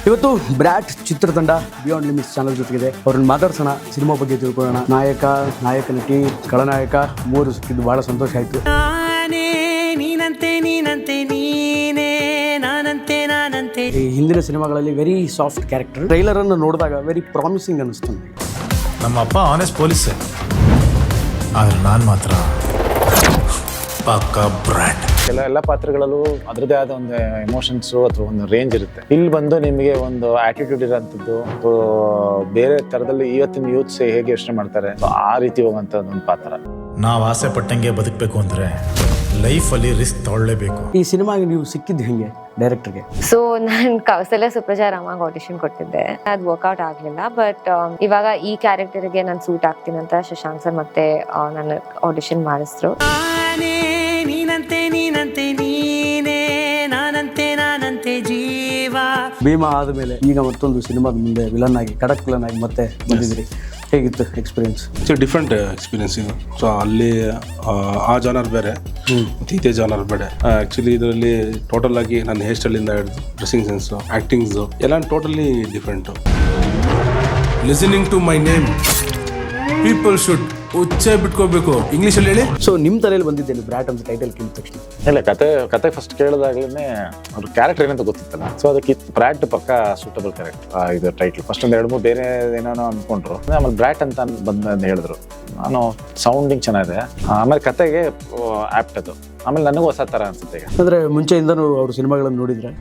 ಇವತ್ತು ಬ್ರ್ಯಾಟ್ ಚಿತ್ರತಂಡ Beyond Limits channel ಜೊತೆಗಿದೆ. ಅವ್ರನ್ನ ಮಾತಾಡ್ಸೋಣ, ಸಿನಿಮಾ ಬಗ್ಗೆ ತಿಳ್ಕೊಳ್ಳೋಣ. ನಾಯಕ ನಟಿ, ಖಳನಾಯಕ ಮೂರು ಸಿಕ್ಕಿದ್ದು ಬಹಳ ಸಂತೋಷ ಆಯಿತು. ಈ ಹಿಂದಿನ ಸಿನಿಮಾಗಳಲ್ಲಿ ವೆರಿ ಸಾಫ್ಟ್ ಕ್ಯಾರೆಕ್ಟರ್, ಟ್ರೈಲರ್ ಅನ್ನು ನೋಡಿದಾಗ ವೆರಿ ಪ್ರಾಮಿಸಿಂಗ್ ಅನ್ನಿಸ್ತು. ನಮ್ಮ ಅಪ್ಪ ಆನೆಸ್ಟ್ ಪೊಲೀಸೇ, ಆದ್ರೆ ನಾನು ಮಾತ್ರ ಪಕ್ಕಾ ಬ್ರ್ಯಾಟ್. ಎಲ್ಲ ಪಾತ್ರಗಳಲ್ಲೂ ಅದರದೇ ಆದ ಒಂದು ಎಮೋಷನ್ಸು ಅಥವಾ ಒಂದು ರೇಂಜ್ ಇರುತ್ತೆ. ಇಲ್ಲಿ ಬಂದು ನಿಮಗೆ ಒಂದು ಆಟಿಟ್ಯೂಡ್ ಇರೋಂಥದ್ದು, ಬೇರೆ ಥರದಲ್ಲಿ ಇವತ್ತಿನ ಯೂತ್ಸ್ ಹೇಗೆ ಯೋಚನೆ ಮಾಡ್ತಾರೆ ಆ ರೀತಿ ಹೋಗುವಂಥ ಒಂದು ಪಾತ್ರ. ನಾವು ಆಸೆ ಪಟ್ಟಂಗೆ ಬದುಕಬೇಕು ಅಂದರೆ ಲೈಫಲ್ಲಿ ರಿಸ್ಕ್ ತಗೊಳ್ಳೇಬೇಕು. ಈ ಸಿನಿಮಾಗೆ ನೀವು ಸಿಕ್ಕಿದ್ದು ಹೆಂಗೆ ಡೈರೆಕ್ಟರ್ಗೆ? ಸೊ ನಾನು ಕೌಸಲ್ಯ ಸುಪ್ರಜಾ ರಾಮಾಗ್ ಆಡಿಷನ್ ಕೊಟ್ಟಿದ್ದೆ, ಅದು ವರ್ಕೌಟ್ ಆಗಲಿಲ್ಲ. ಬಟ್ ಇವಾಗ ಈ ಕ್ಯಾರೆಕ್ಟರ್ಗೆ ನಾನು ಸೂಟ್ ಆಗ್ತೀನಿ ಅಂತ ಶಶಾಂಕ್ ಸರ್ ಮತ್ತೆ ನನ್ನ ಆಡಿಷನ್ ಮಾಡಿಸಿದ್ರು. ಭೀಮಾ ಆದಮೇಲೆ ಈಗ ಮತ್ತೊಂದು ಸಿನಿಮಾದ ಮುಂದೆ ವಿಲನ್ ಆಗಿ, ಖಡಕ್ ವಿಲನ್ ಆಗಿ ಮತ್ತೆ ಬಂದಿದ್ರಿ. ಹೇಗಿತ್ತು ಎಕ್ಸ್ಪೀರಿಯನ್ಸ್? ಡಿಫ್ರೆಂಟ್ ಎಕ್ಸ್ಪೀರಿಯನ್ಸ್ ಇದು. ಸೊ ಅಲ್ಲಿ ಆ ಜಾನರ್ ಬೇರೆ ಮತ್ತು ಇದೇ ಜಾನರ್ ಬೇರೆ. ಆ್ಯಕ್ಚುಲಿ ಇದರಲ್ಲಿ ಟೋಟಲ್ ಆಗಿ ನನ್ನ ಹೇರ್ ಸ್ಟೈಲಿಂದ ಹಿಡಿದು ಡ್ರೆಸ್ಸಿಂಗ್ ಸೆನ್ಸು, ಆ್ಯಕ್ಟಿಂಗ್ಸು ಎಲ್ಲ totally different. Listening to my name people should ಉಚ್ಚೆ ಬಿಟ್ಕೋಬೇಕು, ಇಂಗ್ಲೀಷಲ್ಲಿ ಹೇಳಿ. ಸೊ ನಿಮ್ಮ ತಲೆಯಲ್ಲಿ ಬಂದಿದ್ದೇನೆ ಬ್ರ್ಯಾಟ್ ಅಂತ ಟೈಟಲ್ ಕೇಳಿದ ತಕ್ಷಣ? ಇಲ್ಲ, ಕತೆ ಫಸ್ಟ್ ಕೇಳಿದಾಗ್ಲೇ ಅವ್ರ ಕ್ಯಾರೆಕ್ಟರ್ ಏನಂತ ಗೊತ್ತಿತ್ತಲ್ಲ. ಸೊ ಅದಕ್ಕೆ ಬ್ರ್ಯಾಟ್ ಪಕ್ಕ ಸೂಟಬಲ್ ಕ್ಯಾರೆಕ್ಟರ್ ಇದು ಟೈಟ್ಲ್. ಫಸ್ಟ್ ಒಂದು 2-3 ಬೇರೆ ಏನೋ ಅಂದ್ಕೊಂಡ್ರು, ಆಮೇಲೆ ಬ್ರ್ಯಾಟ್ ಅಂತ ಬಂದು ಹೇಳಿದ್ರು. ನಾನು ಸೌಂಡಿಂಗ್ ಚೆನ್ನಾಗಿದೆ, ಆಮೇಲೆ ಕತೆಗೆ ಆ್ಯಪ್ಟ್ ಅದು, ಆಮೇಲೆ ನನಗೂ ಹೊಸ ಥರ ಅನ್ಸುತ್ತೆ. ಈಗ ಅಂದರೆ ಮುಂಚೆಯಿಂದನೂ ಅವ್ರ ಸಿನಿಮಾಗಳನ್ನು ನೋಡಿದ್ರೆ?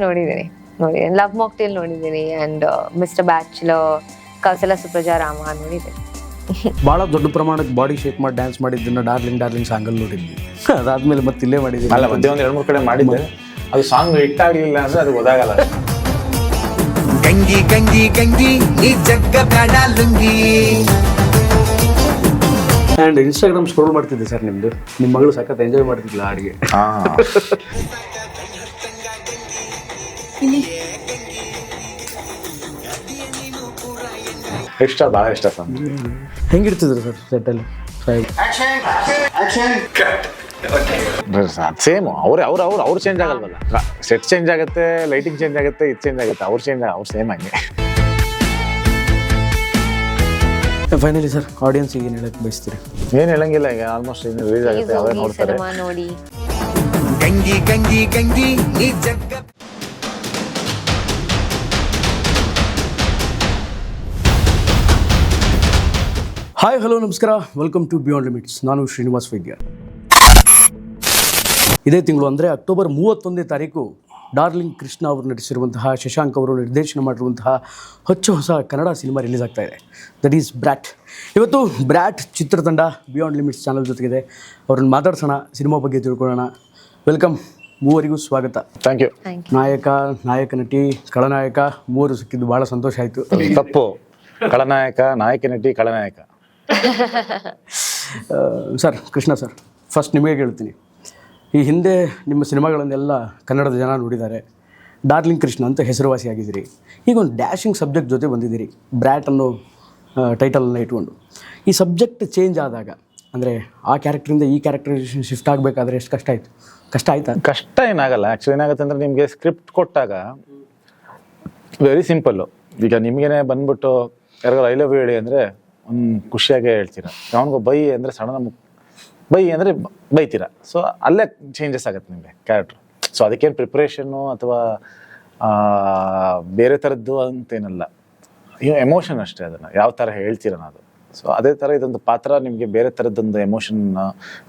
ನೋಡಿದ್ದೀನಿ. ಲವ್ ಮಾಕ್ಟೇಲ್ ನೋಡಿದ್ದೀನಿ, and mister bachelor, Kausalya Supraja Rama ನೋಡಿದ್ದೀನಿ. ಭಾಳ ದೊಡ್ಡ ಪ್ರಮಾಣಕ್ಕೆ ಬಾಡಿ ಶೇಕ್ ಮಾಡಿ ಡ್ಯಾನ್ಸ್ ಮಾಡಿದ್ದನ್ನ ಡಾರ್ಲಿಂಗ್ ಸಾಂಗಲ್ಲಿ ನೋಡಿದ್ವಿ. ಅದಾದ್ಮೇಲೆ ಮತ್ತೆ ಇಲ್ಲೇ ಮಾಡಿದ್ದೀನಿ. ಅಲ್ಲ, ಮಧ್ಯೆ ಒಂದು 2-3 ಕಡೆ ಮಾಡಿದ್ದೆ. ಅದು ಸಾಂಗ್ ಹಿಟ್ಟಾಗಲಿಲ್ಲ ಅಂದರೆ ಅದು ಗೊತ್ತಾಗಲ್ಲ. ಗಂಗಿ ಗಂಗಿ ಗಂಗಿ ಈ ಜಗ್ಗ ಬೇಡ ಲುಂಗಿ. ಆ್ಯಂಡ್ ಇನ್ಸ್ಟಾಗ್ರಾಮ್ ಸ್ಕ್ರೋಲ್ ಮಾಡ್ತಿದ್ದೆ ಸರ್ ನಿಮ್ಮದು. ನಿಮ್ಮ ಮಗಳು ಸಖತ್ ಎಂಜಾಯ್ ಮಾಡ್ತಿದ್ದಿಲ್ಲ ಹಾಡಿಗೆ. ಭಾಳ ಇಷ್ಟ ಸರ್. ಹೆಂಗಿರ್ತಿದ್ರು ಸರ್ ಸೆಟ್ಟಲ್ಲಿ? ಸೇಮ್ ಅವ್ರು ಚೇಂಜ್ ಆಗಲ್ವಲ್ಲ. ಸೆಟ್ ಚೇಂಜ್ ಆಗುತ್ತೆ, ಲೈಟಿಂಗ್ ಚೇಂಜ್ ಆಗುತ್ತೆ, ಇದು ಚೇಂಜ್ ಆಗುತ್ತೆ, ಅವ್ರು ಸೇಮ್ ಹಂಗೆ. ಫೈನಲಿ ಸರ್, ಆಡಿಯನ್ಸಿಗೆ ಏನು ಹೇಳಕ್ಕೆ ಬಯಸ್ತೀರಿ? ಏನು ಹೇಳಂಗಿಲ್ಲ, ಈಗ ಆಲ್ಮೋಸ್ಟ್ ರಿಲೀಸ್ ಆಗುತ್ತೆ, ಅವರೇ ನೋಡ್ತಾರೆ. ಸಿನಿಮಾ ನೋಡಿ. ಗಂಗಿ ಗಂಗಿ ಗಂಗಿ ಈ ಜಗ್ಗ. ಹಾಯ್, ಹಲೋ, ನಮಸ್ಕಾರ, ವೆಲ್ಕಮ್ ಟು ಬಿಯಾಂಡ್ ಲಿಮಿಟ್ಸ್. ನಾನು ಶ್ರೀನಿವಾಸ್ ವೈದ್ಯ. ಇದೇ ತಿಂಗಳು ಅಂದರೆ ಅಕ್ಟೋಬರ್ 31ನೇ ತಾರೀಕು ಡಾರ್ಲಿಂಗ್ ಕೃಷ್ಣ ಅವರು ನಟಿಸಿರುವಂತಹ, ಶಶಾಂಕ್ ಅವರು ನಿರ್ದೇಶನ ಮಾಡಿರುವಂತಹ ಹೊಸ ಕನ್ನಡ ಸಿನಿಮಾ ರಿಲೀಸ್ ಆಗ್ತಾ ಇದೆ. That is Brat. ಇವತ್ತು ಬ್ರ್ಯಾಟ್ ಚಿತ್ರತಂಡ ಬಿಯಾಂಡ್ ಲಿಮಿಟ್ಸ್ ಚಾನಲ್ ಜೊತೆಗಿದೆ. ಅವ್ರನ್ನ ಮಾತಾಡ್ಸೋಣ, ಸಿನಿಮಾ ಬಗ್ಗೆ ತಿಳ್ಕೊಳ್ಳೋಣ. ವೆಲ್ಕಮ್, ಮೂವರಿಗೂ ಸ್ವಾಗತ. Thank you. ನಾಯಕ ನಟಿ, ಖಳನಾಯಕ ಮೂವರು ಸಿಕ್ಕಿದ್ದು ಭಾಳ ಸಂತೋಷ ಆಯಿತು. ತಪ್ಪು, ನಾಯಕ ನಟಿ ಖಳನಾಯಕ. ಸರ್, ಕೃಷ್ಣ ಸರ್, ಫಸ್ಟ್ ನಿಮಗೆ ಹೇಳ್ತೀನಿ. ಈ ಹಿಂದೆ ನಿಮ್ಮ ಸಿನಿಮಾಗಳನ್ನೆಲ್ಲ ಕನ್ನಡದ ಜನ ನೋಡಿದ್ದಾರೆ. ಡಾರ್ಲಿಂಗ್ ಕೃಷ್ಣ ಅಂತ ಹೆಸರುವಾಸಿಯಾಗಿದ್ದೀರಿ. ಈಗ ಒಂದು ಡ್ಯಾಶಿಂಗ್ ಸಬ್ಜೆಕ್ಟ್ ಜೊತೆ ಬಂದಿದ್ದೀರಿ, ಬ್ರ್ಯಾಟ್ ಅನ್ನೋ ಟೈಟಲನ್ನು ಇಟ್ಕೊಂಡು. ಈ ಸಬ್ಜೆಕ್ಟ್ ಚೇಂಜ್ ಆದಾಗ, ಅಂದರೆ ಆ ಕ್ಯಾರೆಕ್ಟ್ರಿಂದ ಈ ಕ್ಯಾರೆಕ್ಟರೈಸೇಷನ್ ಶಿಫ್ಟ್ ಆಗಬೇಕಾದ್ರೆ ಎಷ್ಟು ಕಷ್ಟ ಆಯ್ತಾ? ಕಷ್ಟ ಏನಾಗಲ್ಲ. ಆ್ಯಕ್ಚುಲಿ ಏನಾಗುತ್ತೆ ಅಂದರೆ, ನಿಮಗೆ ಸ್ಕ್ರಿಪ್ಟ್ ಕೊಟ್ಟಾಗ ವೆರಿ ಸಿಂಪಲ್ಲು. ಈಗ ನಿಮಗೇನೆ ಬಂದ್ಬಿಟ್ಟು ಯಾರಿಗಾರು ಐ ಲವ್ ಯು ಹೇಳಿ ಅಂದರೆ ಒಂದು ಖುಷಿಯಾಗೇ ಹೇಳ್ತೀರ. ಅವನಿಗೂ ಬೈ ಅಂದರೆ ಸಡನ್ ಬೈ ಅಂದರೆ ಬೈತೀರ. ಸೊ ಅಲ್ಲೇ ಚೇಂಜಸ್ ಆಗುತ್ತೆ ನಿಮಗೆ ಕ್ಯಾರೆಕ್ಟ್ರು. ಸೊ ಅದಕ್ಕೇನು ಪ್ರಿಪ್ರೇಷನ್ನು ಅಥವಾ ಬೇರೆ ಥರದ್ದು ಅಂತೇನಲ್ಲ, ಎಮೋಷನ್ ಅಷ್ಟೇ. ಅದನ್ನು ಯಾವ ಥರ ಹೇಳ್ತೀರ ಅದು. ಸೊ ಅದೇ ಥರ ಇದೊಂದು ಪಾತ್ರ ನಿಮಗೆ ಬೇರೆ ಥರದ್ದೊಂದು ಎಮೋಷನ್,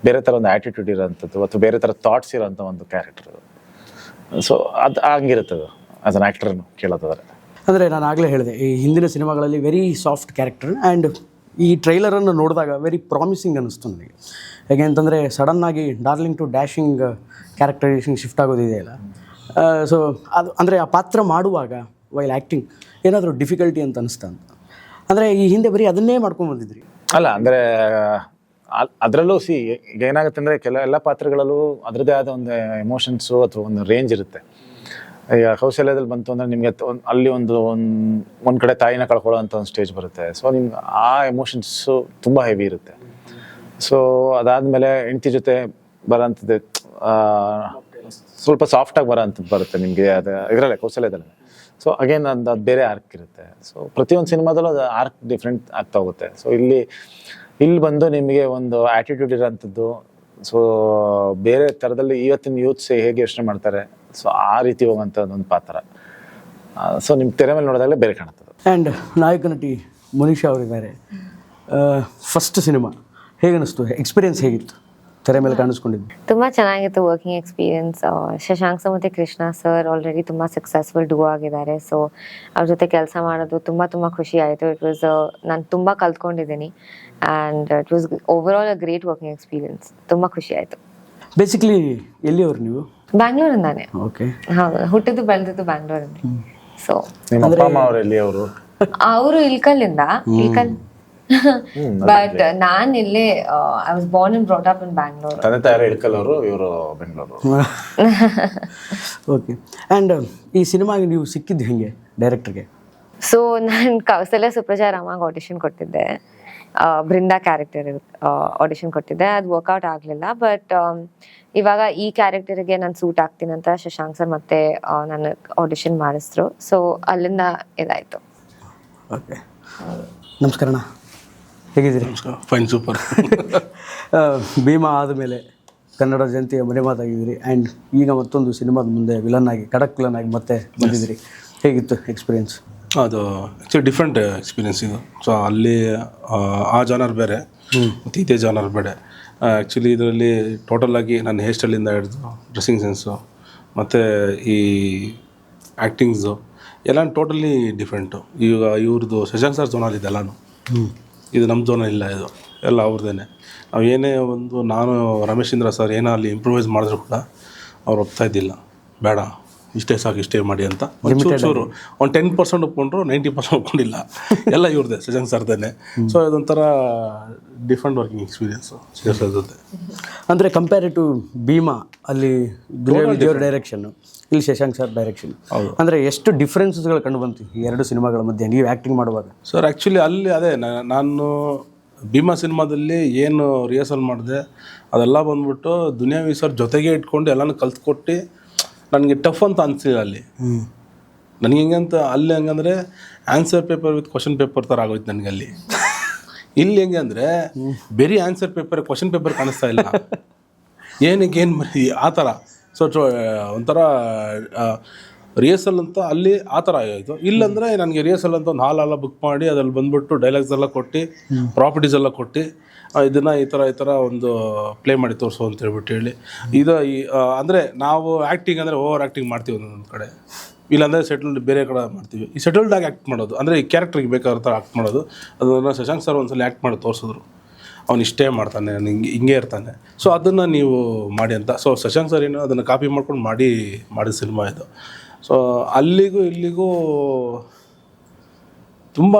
ಬೇರೆ ಥರ ಒಂದು ಆ್ಯಟಿಟ್ಯೂಡ್ ಇರೋಂಥದ್ದು ಅಥವಾ ಬೇರೆ ಥರ ಥಾಟ್ಸ್ ಇರೋಂಥ ಒಂದು ಕ್ಯಾರೆಕ್ಟರ್ ಅದು. ಸೊ ಅದು ಹಂಗಿರುತ್ತದು ಆಸ್ ಅನ್ ಆ್ಯಕ್ಟರ್ನು ಕೇಳೋದಾದ್ರೆ. ಅಂದರೆ ನಾನು ಆಗಲೇ ಹೇಳಿದೆ, ಈ ಹಿಂದಿನ ಸಿನಿಮಾಗಳಲ್ಲಿ ವೆರಿ ಸಾಫ್ಟ್ ಕ್ಯಾರೆಕ್ಟರ್, ಆ್ಯಂಡ್ ಈ ಟ್ರೈಲರನ್ನು ನೋಡಿದಾಗ ವೆರಿ ಪ್ರಾಮಿಸಿಂಗ್ ಅನ್ನಿಸ್ತು ನನಗೆ. ಹೇಗೆ ಅಂತಂದರೆ, ಸಡನ್ನಾಗಿ darling to dashing characterisation shift ಆಗೋದಿದೆಯಲ್ಲ. ಸೊ ಅದು ಅಂದರೆ ಆ ಪಾತ್ರ ಮಾಡುವಾಗ ವೈಲ್ ಆ್ಯಕ್ಟಿಂಗ್ ಏನಾದರೂ ಡಿಫಿಕಲ್ಟಿ ಅಂತ ಅನಿಸ್ತಾ ಅಂತ? ಅಂದರೆ ಈ ಹಿಂದೆ ಬರೀ ಅದನ್ನೇ ಮಾಡ್ಕೊಂಡು ಬಂದಿದ್ರಿ. ಅಲ್ಲ, ಅಂದರೆ ಅದರಲ್ಲೂ ಈಗ ಏನಾಗುತ್ತೆ ಅಂದರೆ, ಎಲ್ಲ ಪಾತ್ರಗಳಲ್ಲೂ ಅದರದೇ ಆದ ಒಂದು ಎಮೋಷನ್ಸು ಅಥವಾ ಒಂದು ರೇಂಜ್ ಇರುತ್ತೆ. ಈಗ ಕೌಶಲ್ಯದಲ್ಲಿ ಬಂತು ಅಂದರೆ ನಿಮಗೆ ಅಲ್ಲಿ ಒಂದು ಕಡೆ ತಾಯಿನ ಕಳ್ಕೊಳ್ಳೋ ಅಂಥ ಒಂದು ಸ್ಟೇಜ್ ಬರುತ್ತೆ. ಸೊ ನಿಮ್ಗೆ ಆ ಎಮೋಷನ್ಸು ತುಂಬ ಹೆವಿ ಇರುತ್ತೆ. ಸೊ ಅದಾದಮೇಲೆ ಹೆಂಡತಿ ಜೊತೆ ಬರೋಂಥದ್ದು ಸ್ವಲ್ಪ ಸಾಫ್ಟಾಗಿ ಬರೋಂಥದ್ದು ಬರುತ್ತೆ ನಿಮಗೆ. ಅದು ಇದರಲ್ಲೇ ಕೌಶಲ್ಯದಲ್ಲೇ. ಸೊ ಅಗೇನ್ ಅದು ಬೇರೆ ಆರ್ಕ್ ಇರುತ್ತೆ. ಸೊ ಪ್ರತಿಯೊಂದು ಸಿನಿಮಾದಲ್ಲೂ ಅದು ಆರ್ಕ್ ಡಿಫ್ರೆಂಟ್ ಆಗ್ತಾ ಹೋಗುತ್ತೆ. ಸೊ ಇಲ್ಲಿ ಬಂದು ನಿಮಗೆ ಒಂದು ಆ್ಯಟಿಟ್ಯೂಡ್ ಇರೋಂಥದ್ದು, ಸೊ ಬೇರೆ ಥರದಲ್ಲಿ ಇವತ್ತಿನ ಯೂತ್ಸ್ ಹೇಗೆ ಯೋಚನೆ ಮಾಡ್ತಾರೆ, ಸೊ ಆ ರೀತಿ ಹೋಗುವಂಥದ್ದು ಒಂದು ಪಾತ್ರ. ಸೊ ನಿಮ್ಮ ತೆರೆ ಮೇಲೆ ನೋಡಿದಾಗಲೇ ಬೇರೆ ಕಾಣುತ್ತದೆ. ಆ್ಯಂಡ್ ನಾಯಕ ನಟಿ ಮನೀಷಾ ಅವರಿದ್ದಾರೆ. First cinema ಹೇಗನ್ನಿಸ್ತು? ಎಕ್ಸ್ಪೀರಿಯನ್ಸ್ ಹೇಗಿತ್ತು ತೆರೆ ಮೇಲೆ ಕಾಣಿಸ್ಕೊಂಡಿದ್ದು? ತುಂಬ ಚೆನ್ನಾಗಿತ್ತು ವರ್ಕಿಂಗ್ ಎಕ್ಸ್ಪೀರಿಯನ್ಸ್. ಶಶಾಂಕ್ ಸರ್ ಮತ್ತು ಕೃಷ್ಣ ಸರ್ ಆಲ್ರೆಡಿ ತುಂಬ ಸಕ್ಸಸ್ಫುಲ್ ಡೂ ಆಗಿದ್ದಾರೆ. ಸೊ ಅವ್ರ ಜೊತೆ ಕೆಲಸ ಮಾಡೋದು ತುಂಬ ಖುಷಿ ಆಯಿತು. ಇಟ್ ವಾಸ್ ನಾನು ತುಂಬ ಕಲ್ತ್ಕೊಂಡಿದ್ದೀನಿ and it was overall a great working experience. ತುಂಬ ಖುಷಿ ಆಯಿತು. ಬೇಸಿಕ್ಲಿ ಎಲ್ಲಿಯವರು ನೀವು? ಬ್ಯಾಂಗ್ಳೂರಿಂದಾನೆ. ಓಕೆ. ಹೌದು, ಹುಟ್ಟಿದ್ದು ಬೆಳೆದಿದ್ದು ಬ್ಯಾಂಗ್ಳೂರಲ್ಲಿ. ಸೊ ನಿಮ್ಮ ಅಪ್ಪ ಅಮ್ಮ ಅವರೆಲ್ಲಿ ಅವರು? ಅವರು ಇಲ್ಕಲ್ಲಿಂದ ಬಟ್ ನಾನ್ ಇಲ್ಲೇ I was born and brought up in Bangalore. ತಂದೆ ತಾಯಿ ಇಳ್ಕಲ್ ಅವರು, ಇವರು ಬೆಂಗಳೂರು. ಓಕೆ. ಆ್ಯಂಡ್ ಈ ಸಿನಿಮಾಗೆ ನೀವು ಸಿಕ್ಕಿದ್ದು ಹೆಂಗೆ ಡೈರೆಕ್ಟರ್ಗೆ? ಸೊ ನಾನು ಕೌಸಲ್ಯ ಸುಪ್ರಜಾ ರಾಮಾಗ್ ಆಡಿಷನ್ ಕೊಟ್ಟಿದ್ದೆ, ಬೃಂದಾ ಕ್ಯಾರೆಕ್ಟರ್ ಆಡಿಷನ್ ಕೊಟ್ಟಿದ್ದೆ. ಅದು ವರ್ಕೌಟ್ ಆಗಲಿಲ್ಲ. ಬಟ್ ಇವಾಗ ಈ ಕ್ಯಾರೆಕ್ಟರ್ಗೆ ನಾನು ಸೂಟ್ ಆಗ್ತೀನಿ ಅಂತ ಶಶಾಂಕ್ ಸರ್ ಮತ್ತೆ ನನ್ನ ಆಡಿಷನ್ ಮಾಡಿಸಿದ್ರು. ಸೊ ಅಲ್ಲಿಂದ ಇದಾಯಿತು. ಓಕೆ. ನಮಸ್ಕಾರ ಅಣ್ಣ, ಹೇಗಿದ್ದೀರಿ? Fine, super. ಭೀಮಾ ಆದಮೇಲೆ ಕನ್ನಡ ಜನತೆಯ ಮನೆ ಮಾತಾಗಿದ್ದೀರಿ ಆ್ಯಂಡ್ ಈಗ ಮತ್ತೊಂದು ಸಿನಿಮಾದ ಮುಂದೆ ವಿಲನ್ ಆಗಿ, ಖಡಕ್ ವಿಲನ್ ಆಗಿ ಮತ್ತೆ ಬಂದಿದ್ದೀರಿ. ಹೇಗಿತ್ತು ಎಕ್ಸ್ಪೀರಿಯನ್ಸ್? ಅದು ಆ್ಯಕ್ಚುಲಿ ಡಿಫ್ರೆಂಟ್ ಎಕ್ಸ್ಪೀರಿಯನ್ಸ್ ಇದು. ಸೊ ಅಲ್ಲಿ ಆ ಜಾನರ್ ಬೇರೆ ಮತ್ತು ಇದೇ ಜಾನರ್ ಬೇರೆ. ಆ್ಯಕ್ಚುಲಿ ಇದರಲ್ಲಿ ಟೋಟಲಾಗಿ ನನ್ನ ಹೇರ್ ಸ್ಟೈಲಿಂದ ಹಿಡಿದು ಡ್ರೆಸ್ಸಿಂಗ್ ಸೆನ್ಸು ಮತ್ತು ಈ ಆ್ಯಕ್ಟಿಂಗ್ಸು ಎಲ್ಲ ಟೋಟಲಿ ಡಿಫ್ರೆಂಟು. ಈಗ ಇವ್ರದ್ದು ಶಶಾಂಕ್ ಸರ್ ಝೋನಲ್ಲಿ ಇದೆ ಎಲ್ಲನೂ. ಇದು ನಮ್ಮ ಝೋನಲ್ಲಿ ಇಲ್ಲ, ಇದು ಎಲ್ಲ ಅವ್ರದ್ದೇ. ನಾವು ಏನೇ ಒಂದು, ನಾನು ರಮೇಶೇಂದ್ರ ಸರ್ ಏನೋ ಅಲ್ಲಿ ಇಂಪ್ರೂವೈಸ್ ಮಾಡಿದ್ರು ಕೂಡ ಅವ್ರು ಒಪ್ತಾ ಇದ್ದಿಲ್ಲ, ಬೇಡ ಇಷ್ಟೇ ಸಾಕು, ಇಷ್ಟೇ ಮಾಡಿ ಅಂತ. ಚೂರು ಒಂದು 10% ಒಪ್ಕೊಂಡ್ರು, 90% ಒಪ್ಕೊಂಡಿಲ್ಲ. ಎಲ್ಲ ಇವ್ರದ್ದೇ, ಶಶಾಂಕ್ ಸರ್ದೇನೆ. ಸೊ ಇದೊಂಥರ different working experience Shashank sir ಜೊತೆ. ಅಂದರೆ ಕಂಪೇರಿವ್ ಟು ಭೀಮಾ, ಅಲ್ಲಿ ದೇವ್ರ ಡೈರೆಕ್ಷನ್ನು, ಇಲ್ಲಿ ಶಶಾಂಕ್ ಸರ್ ಡೈರೆಕ್ಷನ್. ಅಂದರೆ ಎಷ್ಟು ಡಿಫ್ರೆನ್ಸಸ್ಗಳು ಕಂಡು ಬಂತು ಈ ಎರಡು ಸಿನಿಮಾಗಳ ಮಧ್ಯೆ ನೀವು ಆ್ಯಕ್ಟಿಂಗ್ ಮಾಡುವಾಗ? ಸರ್ ಆ್ಯಕ್ಚುಲಿ ಅಲ್ಲಿ ಅದೇ ನಾನು ಭೀಮಾ ಸಿನಿಮಾದಲ್ಲಿ ಏನು ರಿಹರ್ಸಲ್ ಮಾಡಿದೆ ಅದೆಲ್ಲ ಬಂದ್ಬಿಟ್ಟು ದುನಿಯಾವಿ ಸರ್ ಜೊತೆಗೆ ಇಟ್ಕೊಂಡು ಎಲ್ಲನೂ ಕಲ್ತ್ಕೊಟ್ಟು ನನಗೆ ಟಫ್ ಅಂತ ಅನಿಸಿಲ್ಲ ಅಲ್ಲಿ. ನನಗೆ ಹೆಂಗಂತ ಅಲ್ಲಿ ಹೆಂಗಂದರೆ answer paper with question paper ಥರ ಆಗೋಯ್ತು ನನಗೆ ಅಲ್ಲಿ. ಇಲ್ಲಿ ಹೆಂಗೆ ಅಂದರೆ ಬರೀ ಆನ್ಸರ್ ಪೇಪರ್, ಕ್ವಶನ್ ಪೇಪರ್ ಕಾಣಿಸ್ತಾ ಇಲ್ಲ, ಏನಕ್ಕೆ ಏನು ಬರೀ ಆ ಥರ. ಸೊ ಒಂಥರ ರಿಹರ್ಸಲ್ ಅಂತ ಅಲ್ಲಿ ಆ ಥರ ಆಗೋಯ್ತು. ಇಲ್ಲಂದರೆ ನನಗೆ ರಿಹರ್ಸಲ್ ಅಂತ ಒಂದು ಹಾಲೆಲ್ಲ ಬುಕ್ ಮಾಡಿ ಅದ್ರಲ್ಲಿ ಬಂದ್ಬಿಟ್ಟು ಡೈಲಾಗ್ಸ್ ಎಲ್ಲ ಕೊಟ್ಟು, ಪ್ರಾಪರ್ಟೀಸ್ ಎಲ್ಲ ಕೊಟ್ಟು, ಇದನ್ನು ಈ ಥರ ಒಂದು ಪ್ಲೇ ಮಾಡಿ ತೋರಿಸು ಅಂತ ಹೇಳ್ಬಿಟ್ಟು ಹೇಳಿ. ಇದು ಅಂದರೆ ನಾವು ಆ್ಯಕ್ಟಿಂಗ್ ಅಂದರೆ ಓವರ್ ಆ್ಯಕ್ಟಿಂಗ್ ಮಾಡ್ತೀವಿ ಒಂದೊಂದು ಕಡೆ, ಇಲ್ಲಾಂದರೆ ಸೆಟಲ್ಡ್ ಬೇರೆ ಕಡೆ ಮಾಡ್ತೀವಿ. ಈ ಸೆಟಲ್ಡಾಗಿ ಆ್ಯಕ್ಟ್ ಮಾಡೋದು ಅಂದರೆ ಈ ಕ್ಯಾರೆಕ್ಟ್ರಿಗೆ ಬೇಕಾದ ಥರ ಆ್ಯಕ್ಟ್ ಮಾಡೋದು, ಅದನ್ನು ಶಶಾಂಕ್ ಸರ್ ಒಂದ್ಸಲ ಆ್ಯಕ್ಟ್ ಮಾಡಿ ತೋರಿಸಿದ್ರು. ಅವ್ನು ಇಷ್ಟೇ ಮಾಡ್ತಾನೆ, ಹಿಂಗೆ ಇರ್ತಾನೆ, ಸೊ ಅದನ್ನು ನೀವು ಮಾಡಿ ಅಂತ. ಸೊ ಶಶಾಂಕ್ ಸರ್ ಏನು ಅದನ್ನು ಕಾಪಿ ಮಾಡ್ಕೊಂಡು ಮಾಡಿದ ಸಿನಿಮಾ ಇದು. ಸೊ ಅಲ್ಲಿಗೂ ಇಲ್ಲಿಗೂ ತುಂಬ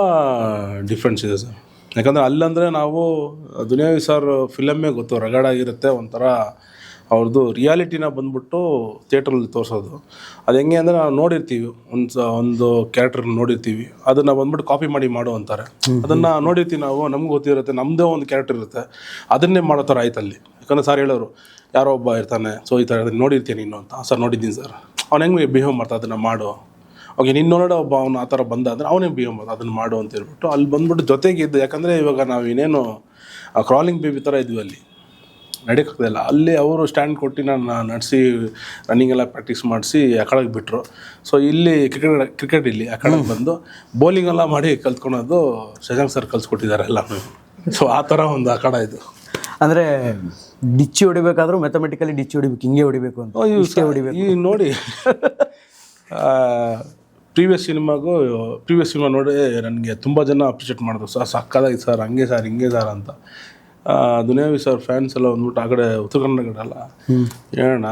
ಡಿಫ್ರೆನ್ಸ್ ಇದೆ ಸರ್. ಯಾಕಂದರೆ ಅಲ್ಲಂದರೆ ನಾವು ದುನಿಯಾವಿ ಸರ್ ಫಿಲಮ್ಮೇ ಗೊತ್ತು, ರಗಡಾಗಿರುತ್ತೆ, ಒಂಥರ ಅವ್ರದ್ದು ರಿಯಾಲಿಟಿನ ಬಂದ್ಬಿಟ್ಟು ಥಿಯೇಟ್ರಲ್ಲಿ ತೋರಿಸೋದು. ಅದು ಹೆಂಗೆ ಅಂದರೆ ನಾವು ನೋಡಿರ್ತೀವಿ, ಒಂದು ಕ್ಯಾರೆಕ್ಟರ್ ನೋಡಿರ್ತೀವಿ, ಅದನ್ನು ಬಂದ್ಬಿಟ್ಟು ಕಾಪಿ ಮಾಡಿ ಮಾಡು ಅಂತಾರೆ. ಅದನ್ನು ನೋಡಿರ್ತೀವಿ ನಾವು, ನಮ್ಗೆ ಗೊತ್ತಿರುತ್ತೆ, ನಮ್ಮದೇ ಒಂದು ಕ್ಯಾರೆಕ್ಟರ್ ಇರುತ್ತೆ, ಅದನ್ನೇ ಮಾಡೋ ಥರ ಆಯ್ತು ಅಲ್ಲಿ. ಯಾಕಂದರೆ ಸರ್ ಹೇಳೋರು, ಯಾರೋ ಒಬ್ಬ ಇರ್ತಾನೆ, ಸೊ ಈ ಥರ ನೋಡಿರ್ತೀನಿ ನೀನು ಅಂತ. ಸರ್ ನೋಡಿದ್ದೀನಿ ಸರ್, ಅವ್ನು ಹೆಂಗೆ ಬಿಹೇವ್ ಮಾಡ್ತಾ ಅದನ್ನು ಮಾಡು, ಓಕೆ ನೀನು ನೋಡೋ ಒಬ್ಬ ಅವನು ಆ ಥರ ಬಂದ ಅಂದರೆ ಅವನೇ ಬಿಹೇವ್ ಮಾಡ್ತಾ ಅದನ್ನು ಮಾಡು ಅಂತ ಹೇಳ್ಬಿಟ್ಟು ಅಲ್ಲಿ ಬಂದ್ಬಿಟ್ಟು ಜೊತೆಗೆ ಇದ್ದು. ಯಾಕಂದರೆ ಇವಾಗ ನಾವು ಇನ್ನೇನು ಕ್ರಾಲಿಂಗ್ ಬೇಬಿ ಥರ ಇದ್ವಿ, ಅಲ್ಲಿ ನಡೆಯೋಕ್ಕಾಗ್ತಿಲ್ಲ. ಅಲ್ಲಿ ಅವರು ಸ್ಟ್ಯಾಂಡ್ ಕೊಟ್ಟು ನಾನು ನಡೆಸಿ ರನ್ನಿಂಗ್ ಎಲ್ಲ ಪ್ರಾಕ್ಟೀಸ್ ಮಾಡಿಸಿ ಆ ಕಡೆಗೆ ಬಿಟ್ಟರು. ಸೊ ಇಲ್ಲಿ ಕ್ರಿಕೆಟ್ ಇಲ್ಲಿ ಆ ಕಡೆಗೆ ಬಂದು ಬೌಲಿಂಗ್ ಎಲ್ಲ ಮಾಡಿ ಕಲ್ತ್ಕೊಳೋದು ಶಶಾಂಕ್ ಸರ್ ಕಲ್ಸ್ಕೊಟ್ಟಿದ್ದಾರೆ ಎಲ್ಲ. ಸೊ ಆ ಥರ ಒಂದು ಆ ಕಡೆ ಇದು. ಅಂದರೆ ಡಿಚ್ಚಿ ಹೊಡಿಬೇಕಾದ್ರೂ ಮೆಥಮೆಟಿಕಲಿ ಡಿಚ್ಚಿ ಹೊಡಿಬೇಕು, ಹಿಂಗೆ ಹೊಡಿಬೇಕು ಅಂತ ಹೊಡಿಬೇಕು. ಈ ನೋಡಿ ಪ್ರೀವಿಯಸ್ ಸಿನಿಮಾ ನೋಡಿ ನನಗೆ ತುಂಬ ಜನ ಅಪ್ರಿಷಿಯೇಟ್ ಮಾಡಿದ್ರು, ಸರ್ ಸಕ್ಕದಾಗಿ ಸರ್, ಹಂಗೆ ಸರ್, ಹಿಂಗೆ ಸರ್ ಅಂತ. ದುನಿಯಾವಿ ಸರ್ ಫ್ಯಾನ್ಸ್ ಎಲ್ಲ ಬಂದ್ಬಿಟ್ಟು ಆ ಕಡೆ ಉತ್ತರ ಕನ್ನಡ ಅಲ್ಲ ಹೇಳೋಣ,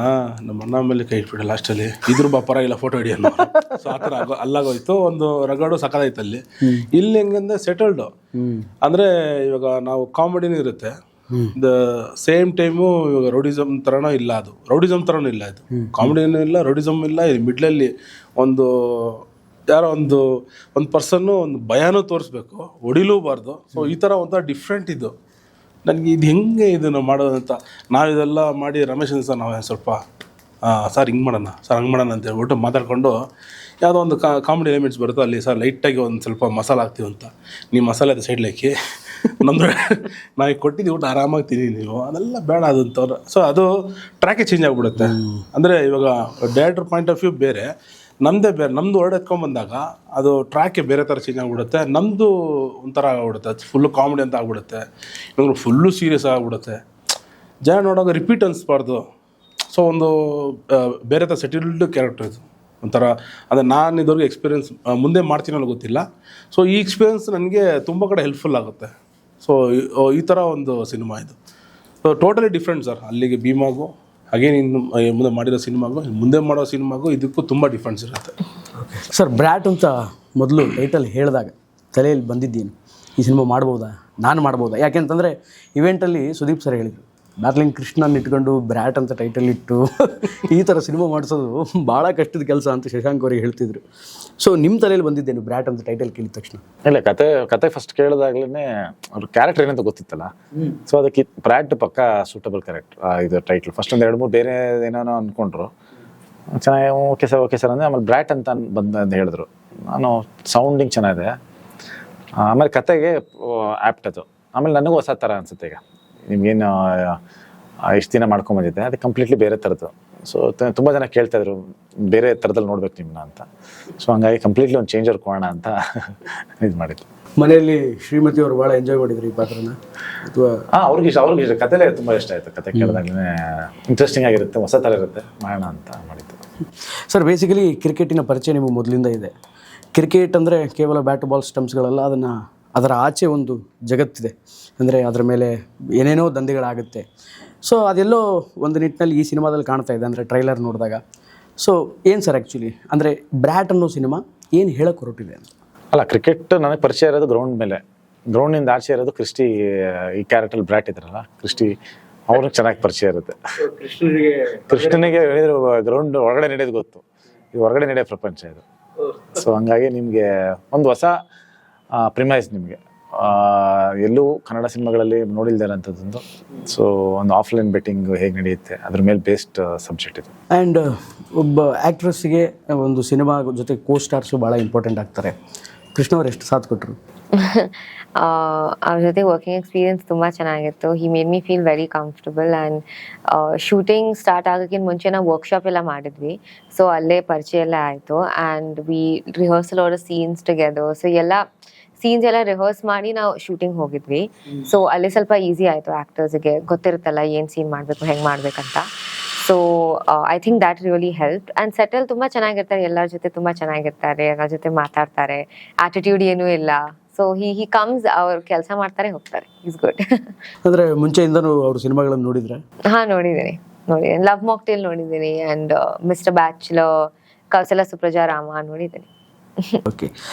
ನಮ್ಮ ಅಣ್ಣ ಮೇಲೆ ಕೈ ಇಟ್ಬಿಟ್ಟು ಲಾಸ್ಟಲ್ಲಿ ಇದ್ರ ಪರವಾಗಿಲ್ಲ ಫೋಟೋ ಹಿಡಿಯೋಣ. ಸೊ ಆ ಥರ ಅಲ್ಲಾಗೋಯ್ತು, ಒಂದು ರಗಡು ಸಕ್ಕದಾಯ್ತು ಅಲ್ಲಿ. ಇಲ್ಲಿ ಹೆಂಗಂದ್ರೆ ಸೆಟಲ್ಡು ಅಂದರೆ ಇವಾಗ ನಾವು ಕಾಮಿಡಿನೂ ಇರುತ್ತೆ, ದ ಸೇಮ್ ಟೈಮು ಇವಾಗ ರೌಡಿಸಮ್ ಥರನೂ ಇಲ್ಲ, ಅದು ರೌಡಿಸಮ್ ಥರನೂ ಇಲ್ಲ, ಇದು ಕಾಮಿಡಿನೂ ಇಲ್ಲ, ರೌಡಿಸಮ್ ಇಲ್ಲ. ಇದು ಮಿಡ್ಲಲ್ಲಿ ಯಾರೋ ಒಂದು ಪರ್ಸನ್ನು ಒಂದು ಭಯನೂ ತೋರಿಸ್ಬೇಕು, ಹೊಡಿಲೂಬಾರ್ದು. ಸೊ ಈ ಥರ ಒಂಥರ ಡಿಫ್ರೆಂಟ್ ಇದು. ನನಗೆ ಇದು ಹೆಂಗೆ ಇದನ್ನು ಮಾಡೋದಂತ ನಾವು ಇದೆಲ್ಲ ಮಾಡಿ ರಮೇಶ್ ಸರ್ ನಾವು ಸ್ವಲ್ಪ ಸರ್ ಹಿಂಗೆ ಮಾಡೋಣ ಸರ್ ಹಂಗೆ ಮಾಡೋಣ ಅಂತ ಹೇಳ್ಬಿಟ್ಟು ಮಾತಾಡ್ಕೊಂಡು ಯಾವುದೋ ಒಂದು ಕಾಮಿಡಿ ಎಲಿಮೆಂಟ್ಸ್ ಬರುತ್ತೋ ಅಲ್ಲಿ ಸರ್ ಲೈಟಾಗಿ ಒಂದು ಸ್ವಲ್ಪ ಮಸಾಲ ಹಾಕ್ತೀವಿ ಅಂತ ನೀವು ಮಸಾಲೆ ಅದು ಸೈಡ್ಲಿ ಹಾಕಿ ನಮ್ಮದು ನಾವು ಕೊಟ್ಟಿದ್ದೀವಿ ಊಟ ಆರಾಮಾಗಿ ತಿನ್ನಿ ನೀವು ಅದೆಲ್ಲ ಬೇಡ ಅದಂತವ್ರು. ಸೊ ಅದು ಟ್ರ್ಯಾಕೇ ಚೇಂಜ್ ಆಗಿಬಿಡುತ್ತೆ. ಅಂದರೆ ಇವಾಗ ಡೈರೆಕ್ಟರ್ ಪಾಯಿಂಟ್ ಆಫ್ ವ್ಯೂ ಬೇರೆ, ನಮ್ಮದೇ ಬೇರೆ. ನಮ್ಮದು ವರ್ಡ್ ಎತ್ಕೊಂಡ್ಬಂದಾಗ ಅದು ಟ್ರ್ಯಾಕೇ ಬೇರೆ ಥರ ಚೇಂಜ್ ಆಗಿಬಿಡುತ್ತೆ. ನಮ್ಮದು ಒಂಥರ ಆಗಿಬಿಡುತ್ತೆ, ಅದು ಫುಲ್ಲು ಕಾಮಿಡಿ ಅಂತ ಆಗ್ಬಿಡುತ್ತೆ, ಇವಾಗ ಫುಲ್ಲು ಸೀರಿಯಸ್ ಆಗಿಬಿಡುತ್ತೆ. ಜನ ನೋಡೋವಾಗ ರಿಪೀಟ್ ಅನಿಸ್ಬಾರ್ದು. ಸೊ ಒಂದು ಬೇರೆ ಥರ ಸೆಟಲ್ಡ್ ಕ್ಯಾರೆಕ್ಟರ್ ಇದು ಒಂಥರ. ಅಂದರೆ ನಾನು ಇದುವರೆಗೂ ಎಕ್ಸ್ಪೀರಿಯನ್ಸ್ ಮುಂದೆ ಮಾಡ್ತೀನೋ ಗೊತ್ತಿಲ್ಲ. ಸೊ ಈ ಎಕ್ಸ್ಪೀರಿಯನ್ಸ್ ನನಗೆ ತುಂಬ ಕಡೆ ಹೆಲ್ಪ್ಫುಲ್ ಆಗುತ್ತೆ. ಸೊ ಈ ಥರ ಒಂದು ಸಿನಿಮಾ ಇದು. So totally different sir. ಅಲ್ಲಿಗೆ ಭೀಮಾಗೂ ಹಾಗೇನು ಇನ್ನು ಮುಂದೆ ಮಾಡಿರೋ ಸಿನಿಮಾಗೂ ಮುಂದೆ ಮಾಡೋ ಸಿನಿಮಾಗೂ ಇದಕ್ಕೂ ತುಂಬ ಡಿಫ್ರೆನ್ಸ್ ಇರುತ್ತೆ. ಸರ್ ಬ್ರ್ಯಾಟ್ ಅಂತ ಮೊದಲು ಟೈಟಲ್ ಹೇಳಿದಾಗ ತಲೆಯಲ್ಲಿ ಬಂದಿದ್ದೇನು, ಈ ಸಿನಿಮಾ ಮಾಡ್ಬೋದಾ, ನಾನು ಮಾಡ್ಬೋದಾ? ಯಾಕೆಂತಂದರೆ ಇವೆಂಟಲ್ಲಿ ಸುದೀಪ್ ಸರ್ ಹೇಳಿದರು, ಡಾರ್ಲಿಂಗ್ ಕೃಷ್ಣನ್ ಇಟ್ಕೊಂಡು ಬ್ರ್ಯಾಟ್ ಅಂತ ಟೈಟಲ್ ಇಟ್ಟು ಈ ಥರ ಸಿನಿಮಾ ಮಾಡಿಸೋದು ಭಾಳ ಕಷ್ಟದ ಕೆಲಸ ಅಂತ ಶಶಾಂಕ್ ಅವರಿಗೆ ಹೇಳ್ತಿದ್ರು. ಸೊ ನಿಮ್ಮ ತಲೆಯಲ್ಲಿ ಬಂದಿದ್ದೇನು ಬ್ರ್ಯಾಟ್ ಅಂತ ಟೈಟಲ್ ಕೇಳಿದ ತಕ್ಷಣ? ಇಲ್ಲ, ಕತೆ ಫಸ್ಟ್ ಕೇಳಿದಾಗ್ಲೇ ಅವ್ರ ಕ್ಯಾರೆಕ್ಟರ್ ಏನಂತ ಗೊತ್ತಿತ್ತಲ್ಲ. ಸೊ ಅದಕ್ಕೆ ಬ್ರ್ಯಾಟ್ ಪಕ್ಕ ಸೂಟಬಲ್ ಕ್ಯಾರೆಕ್ಟರ್ ಇದು ಟೈಟ್ಲ್. ಫಸ್ಟ್ ಒಂದು 2-3 ಬೇರೆ ಏನೇನೋ ಅಂದ್ಕೊಂಡ್ರು, ಚೆನ್ನಾಗಿ ಓಕೆ ಸರ್ ಅಂದರೆ ಆಮೇಲೆ ಬ್ರ್ಯಾಟ್ ಅಂತ ಬಂದು ಹೇಳಿದ್ರು. ನಾನು ಸೌಂಡಿಂಗ್ ಚೆನ್ನಾಗಿದೆ, ಆಮೇಲೆ ಕತೆಗೆ ಆ್ಯಪ್ಟ್ ಅದು. ಆಮೇಲೆ ನನಗೂ ಹೊಸ ಥರ ಅನಿಸುತ್ತೆ. ಈಗ ನಿಮ್ಗೇನು ಇಷ್ಟು ದಿನ ಮಾಡ್ಕೊಂಬಂದಿದ್ದೆ ಅದು ಕಂಪ್ಲೀಟ್ಲಿ ಬೇರೆ ಥರದ್ದು. ಸೊ ತುಂಬ ಜನ ಕೇಳ್ತಾಯಿದ್ರು ಬೇರೆ ಥರದಲ್ಲಿ ನೋಡ್ಬೇಕು ನಿಮ್ಮನ್ನ ಅಂತ. ಸೊ ಹಂಗಾಗಿ ಕಂಪ್ಲೀಟ್ಲಿ ಒಂದು ಚೇಂಜರ್ ಕೊಡೋಣ ಅಂತ ಇದು ಮಾಡಿದ್ದು. ಮನೆಯಲ್ಲಿ ಶ್ರೀಮತಿ ಅವರು ಭಾಳ ಎಂಜಾಯ್ ಮಾಡಿದ್ರು ಈ ಪಾತ್ರನ ಅಥವಾ? ಅವ್ರಿಗೆ ಕತೆಲೇ ತುಂಬ ಇಷ್ಟ ಆಯಿತು. ಕತೆ ಕೇಳಿದಾಗಲೇ ಇಂಟ್ರೆಸ್ಟಿಂಗ್ ಆಗಿರುತ್ತೆ, ಹೊಸ ಥರ ಇರುತ್ತೆ, ಮಾಡೋಣ ಅಂತ ಮಾಡಿದ್ದು. ಸರ್ ಬೇಸಿಕಲಿ ಕ್ರಿಕೆಟಿನ ಪರಿಚಯ ನಿಮಗೆ ಮೊದಲಿಂದ ಇದೆ. ಕ್ರಿಕೆಟ್ ಅಂದರೆ ಕೇವಲ ಬ್ಯಾಟ್ ಬಾಲ್ ಸ್ಟಂಪ್ಸ್ಗಳಲ್ಲ, ಅದರ ಆಚೆ ಒಂದು ಜಗತ್ತಿದೆ. ಅಂದರೆ ಅದರ ಮೇಲೆ ಏನೇನೋ ದಂಧೆಗಳಾಗುತ್ತೆ. ಸೊ ಅದೆಲ್ಲೋ ಒಂದು ನಿಟ್ಟಿನಲ್ಲಿ ಈ ಸಿನಿಮಾದಲ್ಲಿ ಕಾಣ್ತಾ ಇದೆ, ಅಂದರೆ ಟ್ರೈಲರ್ ನೋಡಿದಾಗ. ಸೊ ಏನು ಸರ್ ಆ್ಯಕ್ಚುಲಿ ಅಂದರೆ ಬ್ರ್ಯಾಟ್ ಅನ್ನೋ ಸಿನಿಮಾ ಏನು ಹೇಳಕ್ಕೆ ಹೊರಟಿದೆ ಅಂತ? ಅಲ್ಲ, ಕ್ರಿಕೆಟ್ ನನಗೆ ಪರಿಚಯ ಇರೋದು ಗ್ರೌಂಡ್ ಮೇಲೆ. ಗ್ರೌಂಡಿಂದ ಆಚೆ ಇರೋದು ಕ್ರಿಸ್ಟಿ. ಈ ಕ್ಯಾರೆಕ್ಟರ್ ಬ್ರ್ಯಾಟ್ ಇದ್ದಾರಲ್ಲ ಕ್ರಿಸ್ಟಿ, ಅವ್ರಿಗೆ ಚೆನ್ನಾಗಿ ಪರಿಚಯ ಇರುತ್ತೆ. ಕೃಷ್ಣನಿಗೆ ಹೇಳಿದ್ರು ಗ್ರೌಂಡ್ ಹೊರಗಡೆ ನಡೆಯೋದು ಗೊತ್ತು, ಇದು ಹೊರಗಡೆ ನಡೆಯೋ ಪ್ರಪಂಚ ಇದು. ಸೊ ಹಂಗಾಗಿ ನಿಮಗೆ ಒಂದು ಹೊಸ ಪ್ರಿಮೈಸ್ ನಿಮಗೆ ಎಲ್ಲೂ ಕನ್ನಡ ಸಿನಿಮಾಗಳಲ್ಲಿ ನೋಡಿಲ್ದಿರೋಂಥದ್ದೊಂದು. ಸೊ ಒಂದು ಆಫ್ಲೈನ್ ಬೆಟ್ಟಿಂಗ್ ಹೇಗೆ ನಡೆಯುತ್ತೆ ಅದ್ರ ಮೇಲೆ ಬೇಸ್ಡ್ ಸಬ್ಜೆಕ್ಟ್ ಇದು. ಆ್ಯಂಡ್ ಒಬ್ಬ ಆ್ಯಕ್ಟ್ರೆಸ್ಸಿಗೆ ಒಂದು ಸಿನಿಮಾ ಜೊತೆ ಕೋ ಸ್ಟಾರ್ಸು ಭಾಳ ಇಂಪಾರ್ಟೆಂಟ್ ಆಗ್ತಾರೆ. ಕೃಷ್ಣ ಅವ್ರು ಎಷ್ಟು ಸಾಥ್ ಕೊಟ್ಟರು? ಅವ್ರ ಜೊತೆ ವರ್ಕಿಂಗ್ ಎಕ್ಸ್ಪೀರಿಯನ್ಸ್ ತುಂಬ ಚೆನ್ನಾಗಿತ್ತು. He made me feel very comfortable. And shooting start ಆಗೋಕ್ಕಿಂತ ಮುಂಚೆ ನಾವು ವರ್ಕ್ಶಾಪ್ ಎಲ್ಲ ಮಾಡಿದ್ವಿ. ಸೊ ಅಲ್ಲೇ ಪರಿಚಯ ಎಲ್ಲ ಆಯಿತು. ಆ್ಯಂಡ್ ವಿ ರಿಹರ್ಸಲ್ ಅವರ ಸೀನ್ಸ್ ಟುಗೆದರ್. ಸೊ ಎಲ್ಲ ಸೀನ್ಸ್ ಎಲ್ಲ ರಿಹರ್ಸ್ ಮಾಡಿ ನಾವು ಶೂಟಿಂಗ್ ಹೋಗಿದ್ವಿ. ಸೊ ಅಲ್ಲಿ ಸ್ವಲ್ಪ ಈಸಿ ಆಯಿತು, ಆ್ಯಕ್ಟರ್ಸ್ಗೆ ಗೊತ್ತಿರುತ್ತಲ್ಲ ಏನು ಸೀನ್ ಮಾಡಬೇಕು, ಹೆಂಗೆ ಮಾಡಬೇಕಂತ. So I think that really help. And settle ತುಂಬ ಚೆನ್ನಾಗಿರ್ತಾರೆ, ಎಲ್ಲರ ಜೊತೆ ತುಂಬ ಚೆನ್ನಾಗಿರ್ತಾರೆ, ಎಲ್ಲರ ಜೊತೆ ಮಾತಾಡ್ತಾರೆ, ಆಟಿಟ್ಯೂಡ್ ಏನೂ ಇಲ್ಲ. ಸೊ ಹಿ ಕಮ್ಸ್, ಅವ್ರು ಕೆಲಸ ಮಾಡ್ತಾರೆ ಹೋಗ್ತಾರೆ, ಈಸ್ ಗುಡ್. ಅಂದರೆ ಮುಂಚೆಯಿಂದನೂ ಅವ್ರ ಸಿನಿಮಾಗಳನ್ನು ನೋಡಿದ್ರೆ? ಹಾಂ, ನೋಡಿದ್ದೀನಿ. ಲವ್ ಮಾಕ್ಟೇಲ್ ನೋಡಿದ್ದೀನಿ. And mister bachelor, Kausalya Supraja Rama ನೋಡಿದ್ದೀನಿ. ಓಕೆ.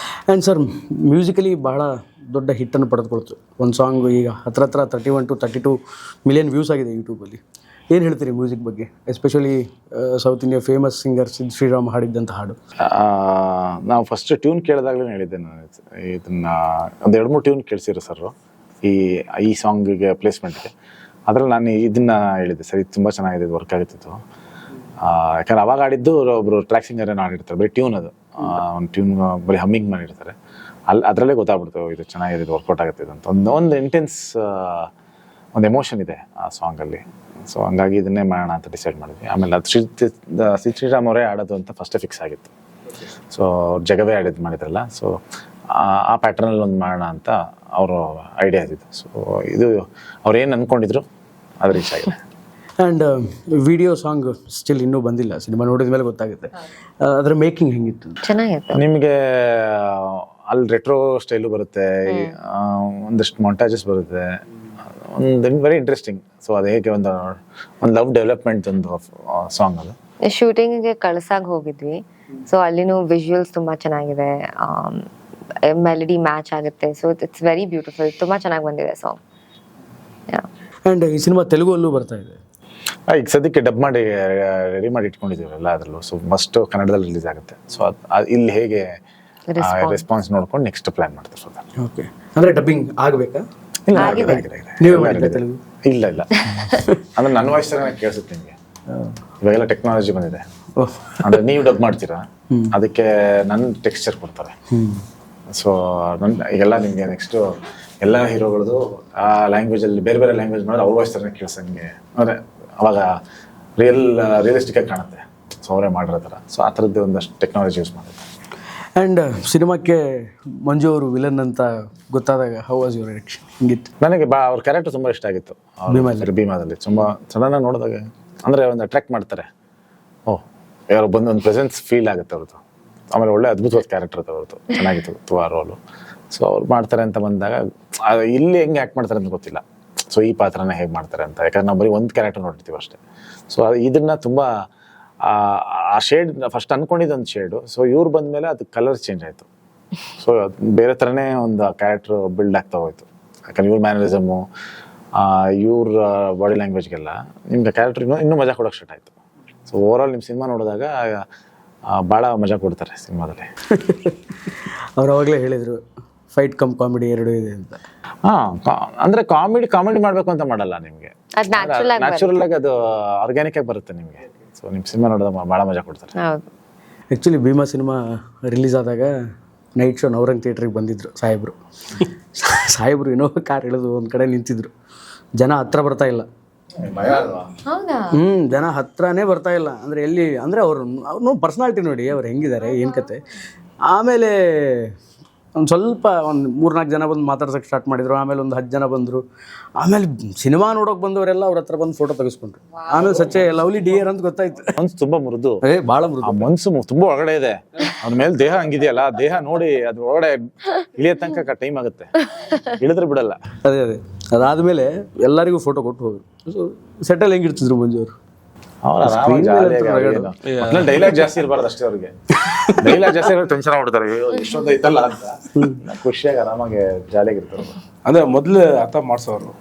ಆ್ಯಂಡ್ ಸರ್ ಮ್ಯೂಸಿಕಲಿ ಬಹಳ ದೊಡ್ಡ ಹಿಟ್ಟನ್ನು ಪಡೆದುಕೊಳ್ತು. ಒಂದು ಸಾಂಗ್ ಈಗ ಹತ್ರ 31 to 32 ಮಿಲಿಯನ್ ವ್ಯೂಸ್ ಆಗಿದೆ ಯೂಟ್ಯೂಬಲ್ಲಿ. ಏನು ಹೇಳ್ತೀರಿ ಮ್ಯೂಸಿಕ್ ಬಗ್ಗೆ, especially south India famous singer Sid Sriram ಹಾಡಿದ್ದಂಥ ಹಾಡು? ನಾವು ಫಸ್ಟ್ ಟ್ಯೂನ್ ಕೇಳಿದಾಗಲೇ ಹೇಳಿದ್ದೆ ನಾನು ಇದನ್ನು ಒಂದು 2-3 ಟ್ಯೂನ್ ಕೇಳಿಸಿರೋ ಸರ್ ಈ ಸಾಂಗಿಗೆ ಪ್ಲೇಸ್ಮೆಂಟ್ಗೆ. ಅದರಲ್ಲಿ ನಾನು ಇದನ್ನು ಹೇಳಿದ್ದೆ ಸರ್, ಇದು ತುಂಬ ಚೆನ್ನಾಗಿದೆ, ಇದು ವರ್ಕ್ ಆಗುತ್ತಿತ್ತು. ಯಾಕಂದ್ರೆ ಅವಾಗ ಆಡಿದ್ದು ಒಬ್ಬರು ಟ್ರ್ಯಾಕ್ ಸಿಂಗರ್ ಏನೋ ಆಡಿರ್ತಾರೆ, ಬರೀ ಟ್ಯೂನ್ ಅದು ಒಂದು ಟ್ಯೂನ್ ಬರೀ ಹಮ್ಮಿಂಗ್ ಮಾಡಿರ್ತಾರೆ. ಅದರಲ್ಲೇ ಗೊತ್ತಾಗ್ಬಿಡ್ತು ಇದು ಚೆನ್ನಾಗಿದೆ, ಇದು ವರ್ಕೌಟ್ ಆಗುತ್ತೆ ಅಂತ. ಒಂದು ಇಂಟೆನ್ಸ್ ಒಂದು ಎಮೋಷನ್ ಇದೆ ಆ ಸಾಂಗಲ್ಲಿ. ಸೊ ಹಂಗಾಗಿ ಇದನ್ನೇ ಮಾಡೋಣ ಅಂತ ಡಿಸೈಡ್ ಮಾಡಿದ್ವಿ. ಆಮೇಲೆ ಅದು ಸಿದ್ ಶ್ರೀರಾಮ್ ಅವರೇ ಆಡೋದು ಅಂತ ಫಸ್ಟೇ ಫಿಕ್ಸ್ ಆಗಿತ್ತು. ಸೊ ಜಗವೇ ಆಡಿದ್ದು ಮಾಡಿದ್ರಲ್ಲ, ಸೊ ಆ ಪ್ಯಾಟರ್ನಲ್ಲಿ ಒಂದು ಮಾಡೋಣ ಅಂತ ಅವರು ಐಡಿಯಾ ಇದ್ದಿದ್ದು. ಸೊ ಇದು ಅವ್ರು ಏನು ಅಂದ್ಕೊಂಡಿದ್ರು ಅದು ರೀಚ್ ಆಗಿದೆ. ಆ್ಯಂಡ್ ವಿಡಿಯೋ ಸಾಂಗ್ ಸ್ಟಿಲ್ ಇನ್ನೂ ಬಂದಿಲ್ಲ, ಸಿನಿಮಾ ನೋಡಿದ ಮೇಲೆ ಗೊತ್ತಾಗುತ್ತೆ. ಅದರ ಮೇಕಿಂಗ್ ಹೆಂಗಿತ್ತು? ಚೆನ್ನಾಗಿತ್ತು. ನಿಮಗೆ ಅಲ್ಲಿ ರೆಟ್ರೋ ಸ್ಟೈಲು ಬರುತ್ತೆ, ಒಂದಷ್ಟು ಮೊಂಟಾಜಸ್ ಬರುತ್ತೆ, ಒಂದು ವೆರಿ ಇಂಟ್ರೆಸ್ಟಿಂಗ್. ಸೊ ಅದು ಹೇಗೆ ಒಂದು ಲವ್ ಡೆವಲಪ್ಮೆಂಟ್ ಒಂದು ಸಾಂಗ್ ಅದು. ಶೂಟಿಂಗಿಗೆ ಕಳ್ಸಾಗ ಹೋಗಿದ್ವಿ. ಸೊ ಅಲ್ಲಿನೂ ವಿಜುವಲ್ಸ್ ತುಂಬ ಚೆನ್ನಾಗಿದೆ, ಮೆಲಡಿ ಮ್ಯಾಚ್ ಆಗುತ್ತೆ. ಸೊ ಇಟ್ಸ್ ವೆರಿ ಬ್ಯೂಟಿಫುಲ್, ತುಂಬ ಚೆನ್ನಾಗಿ ಬಂದಿದೆ ಸಾಂಗ್. ಆ್ಯಂಡ್ ಈ ಸಿನಿಮಾ ತೆಲುಗಲ್ಲೂ ಬರ್ತಾ ಇದೆ. ಈಗ ಸದ್ಯಕ್ಕೆ ಡಬ್ ಮಾಡಿ ರೆಡಿ ಮಾಡಿ ಇಟ್ಕೊಂಡಿದ್ದೀವಲ್ಲ ಅದರಲ್ಲೂ. ಸೊ ಮಸ್ಟ್ ಕನ್ನಡದಲ್ಲಿ ರಿಲೀಸ್ ಆಗುತ್ತೆ. ಸೊ ಇಲ್ಲಿ ಹೇಗೆ ರೆಸ್ಪಾನ್ಸ್ ನೋಡ್ಕೊಂಡು ನೆಕ್ಸ್ಟ್ ಪ್ಲಾನ್ ಮಾಡ್ತಾರೆ. ಸೊ ಓಕೆ, ಅಂದರೆ ಡಬ್ಬಿಂಗ್ ಆಗಬೇಕಾ? ಇಲ್ಲ ನೀವೇ ಮಾಡಿದ್ರಾ ತೆಲುಗು? ಇಲ್ಲ ಅಂದ್ರೆ ನನ್ನ ವಾಯ್ಸ್ ಥರನೇ ಕೇಳಿಸುತ್ತೆ ನಿಮಗೆ. ಇವಾಗೆಲ್ಲ ಟೆಕ್ನಾಲಜಿ ಬಂದಿದೆ. ಓಹ್ ಅಂದರೆ ನೀವು ಡಬ್ ಮಾಡ್ತೀರಾ, ಅದಕ್ಕೆ ನನ್ನ ಟೆಕ್ಸ್ಚರ್ ಕೊಡ್ತಾರೆ. ಸೊ ಈಗೆಲ್ಲ ನಿಮಗೆ ನೆಕ್ಸ್ಟು ಎಲ್ಲ ಹೀರೋಗಳದ್ದು ಆ ಲ್ಯಾಂಗ್ವೇಜಲ್ಲಿ ಬೇರೆ ಬೇರೆ ಲ್ಯಾಂಗ್ವೇಜ್ ಮಾಡಿದ್ರೆ ಅವ್ರ ವಾಯ್ಸ್ ಥರನೇ ಕೇಳಿಸಂಗೆ, ಅಂದರೆ ಅವಾಗ ರಿಯಲಿಸ್ಟಿಕ್ಕಾಗಿ ಕಾಣುತ್ತೆ. ಸೊ ಅವರೇ ಮಾಡಿರೋ ಥರ. ಸೊ ಆ ಥರದ್ದು ಒಂದಷ್ಟು ಟೆಕ್ನಾಲಜಿ ಯೂಸ್ ಮಾಡುತ್ತೆ. ಆ್ಯಂಡ್ ಸಿನಿಮಾಕ್ಕೆ ಮಂಜು ಅವರು ವಿಲನ್ ಅಂತ ಗೊತ್ತಾದಾಗ ಹೌ ವಾಸ್ ಯುವರ್ ರಿಯಾಕ್ಷನ್? ಹಿಂಗಿತ್ತು ನನಗೆ ಅವ್ರ ಕ್ಯಾರೆಕ್ಟರ್ ತುಂಬ ಇಷ್ಟ ಆಗಿತ್ತು ಭೀಮಾದಲ್ಲಿ. ತುಂಬ ಸಡನ್ನಾಗಿ ನೋಡಿದಾಗ ಅಂದರೆ ಒಂದು ಅಟ್ರಾಕ್ಟ್ ಮಾಡ್ತಾರೆ. ಓಹ್, ಯಾರು ಬಂದು ಒಂದು ಪ್ರೆಸೆನ್ಸ್ ಫೀಲ್ ಆಗುತ್ತೆ ಅವ್ರದ್ದು. ಆಮೇಲೆ ಒಳ್ಳೆ ಅದ್ಭುತವಾದ ಕ್ಯಾರೆಕ್ಟರ್ ಅದು ಅವ್ರದ್ದು, ಚೆನ್ನಾಗಿತ್ತು ಆ ರೋಲು. ಸೊ ಅವ್ರು ಮಾಡ್ತಾರೆ ಅಂತ ಬಂದಾಗ ಇಲ್ಲಿ ಹೆಂಗೆ ಆ್ಯಕ್ಟ್ ಮಾಡ್ತಾರೆ ಅಂತ ಗೊತ್ತಿಲ್ಲ. ಸೊ ಈ ಪಾತ್ರನ ಹೇಗೆ ಮಾಡ್ತಾರೆ ಅಂತ, ಯಾಕಂದ್ರೆ ನಾವು ಬರೀ ಒಂದು ಕ್ಯಾರೆಕ್ಟರ್ ನೋಡ್ತೀವಿ ಅಷ್ಟೇ. ಸೊ ಇದನ್ನ ತುಂಬ ಆ ಶೇಡ್ ಫಸ್ಟ್ ಅನ್ಕೊಂಡಿದ್ದು ಒಂದು ಶೇಡು. ಸೊ ಇವ್ರು ಬಂದಮೇಲೆ ಅದು ಕಲರ್ ಚೇಂಜ್ ಆಯಿತು. ಸೊ ಬೇರೆ ಥರನೇ ಒಂದು ಕ್ಯಾರೆಕ್ಟ್ರು ಬಿಲ್ಡ್ ಆಗ್ತಾ ಹೋಯ್ತು. ಯಾಕಂದ್ರೆ ಇವ್ರ ಮ್ಯಾನರಿಸಮು, ಇವ್ರ ಬಾಡಿ ಲ್ಯಾಂಗ್ವೇಜ್ಗೆಲ್ಲ ನಿಮ್ಗೆ ಕ್ಯಾರೆಕ್ಟರ್ ಇನ್ನೂ ಮಜಾ ಕೊಡೋಕೆ ಸ್ಟಾರ್ಟ್ ಆಯಿತು. ಸೊ ಓವರಾಲ್ ನಿಮ್ಮ ಸಿನಿಮಾ ನೋಡಿದಾಗ ಭಾಳ ಮಜಾ ಕೊಡ್ತಾರೆ ಸಿನಿಮಾದಲ್ಲಿ. ಅವ್ರು ಅವಾಗಲೇ ಹೇಳಿದರು ಫೈಟ್ ಕಮ್ ಕಾಮಿಡಿ ಎರಡೂ ಇದೆ ಅಂತ. ಹಾಂ, ಅಂದರೆ ಕಾಮಿಡಿ ಮಾಡಬೇಕು ಅಂತ ಮಾಡಲ್ಲ ನಿಮಗೆ, ಅದ್ ನ್ಯಾಚುರಲ್ ಆಗಿ ಅದು ಆರ್ಗ್ಯಾನಿಕ್ ಆಗಿ ಬರುತ್ತೆ ನಿಮಗೆ. ಸೊ ನಿಮ್ಮ ಸಿನಿಮಾ ನೋಡಿದಾಗ ಭಾಳ ಮಜಾ ಕೊಡ್ತಾರೆ. ಹೌದು. ಆ್ಯಕ್ಚುಲಿ ಭೀಮಾ ಸಿನಿಮಾ ರಿಲೀಸ್ ಆದಾಗ ನೈಟ್ ಶೋ ನವರಂಗ್ ಥಿಯೇಟ್ರಿಗೆ ಬಂದಿದ್ದರು ಸಾಹೇಬರು ಇನ್ನೋವಾ ಕಾರ್ ಇಳಿದು ಒಂದು ಕಡೆ ನಿಂತಿದ್ರು. ಜನ ಹತ್ರ ಬರ್ತಾ ಇಲ್ಲ. ಹೌದಾ? ಜನ ಹತ್ರನೇ ಬರ್ತಾ ಇಲ್ಲ. ಅಂದರೆ ಎಲ್ಲಿ ಅಂದರೆ ಅವ್ರು ಪರ್ಸ್ನಾಲಿಟಿ ನೋಡಿ ಅವ್ರು ಹೆಂಗಿದ್ದಾರೆ, ಏನು ಕತೆ. ಆಮೇಲೆ ಒಂದು ಸ್ವಲ್ಪ ಒಂದು 3-4 ಜನ ಬಂದು ಮಾತಾಡ್ಸೋಕ್ಕೆ ಸ್ಟಾರ್ಟ್ ಮಾಡಿದರು. ಆಮೇಲೆ ಒಂದು 10 ಜನ ಬಂದರು. ಆಮೇಲೆ ಸಿನಿಮಾ ನೋಡೋಕೆ ಬಂದವರೆಲ್ಲ ಅವ್ರ ಹತ್ರ ಬಂದು ಫೋಟೋ ತೆಗೆಸ್ಕೊಂಡ್ರು. ಆಮೇಲೆ ಸಚ್ಚೆ ಲವ್ಲಿ ಡಿಯರ್ ಅಂತ ಗೊತ್ತಾಯ್ತು. ಮನ್ಸು ತುಂಬ ಮೃದು, ಭಾಳ ಮೃದು. ಮನ್ಸು ತುಂಬ ಒಳಗಡೆ ಇದೆ. ಅವ್ನ ಮೇಲೆ ದೇಹ ಹಂಗಿದೆಯಲ್ಲ, ದೇಹ ನೋಡಿ ಅದು ಒಳಗಡೆ ಇಳಿಯೋ ತನಕ ಟೈಮ್ ಆಗುತ್ತೆ, ಇಳಿದ್ರೆ ಬಿಡಲ್ಲ. ಅದೇ ಅದಾದಮೇಲೆ ಎಲ್ಲರಿಗೂ ಫೋಟೋ ಕೊಟ್ಟು ಹೋಗಿ. ಸೊ ಸೆಟಲ್ ಹೆಂಗಿರ್ತಿದ್ರು ಮಂಜು ಅವರು? ಡೈಲಾಗ್ ಜಾಸ್ತಿ ಇರಬಾರ್ದು ಅಷ್ಟೇ ಅವ್ರಿಗೆ. ಡೈಲಾಗ್ ಜಾಸ್ತಿ ಟೆನ್ಷನ್ ಆಗ್ಬಿಡ್ತಾರೆ, ಎಷ್ಟೊಂದು ಐತಲ್ಲ ಅಂತ. ಖುಷಿಯಾಗಿ ಆರಾಮಾಗಿ ಜಾಲಿಯಾಗಿರ್ತಾರೆ. ಅಂದರೆ ಮೊದಲು ಅರ್ಥ ಮಾಡಿಸೋರು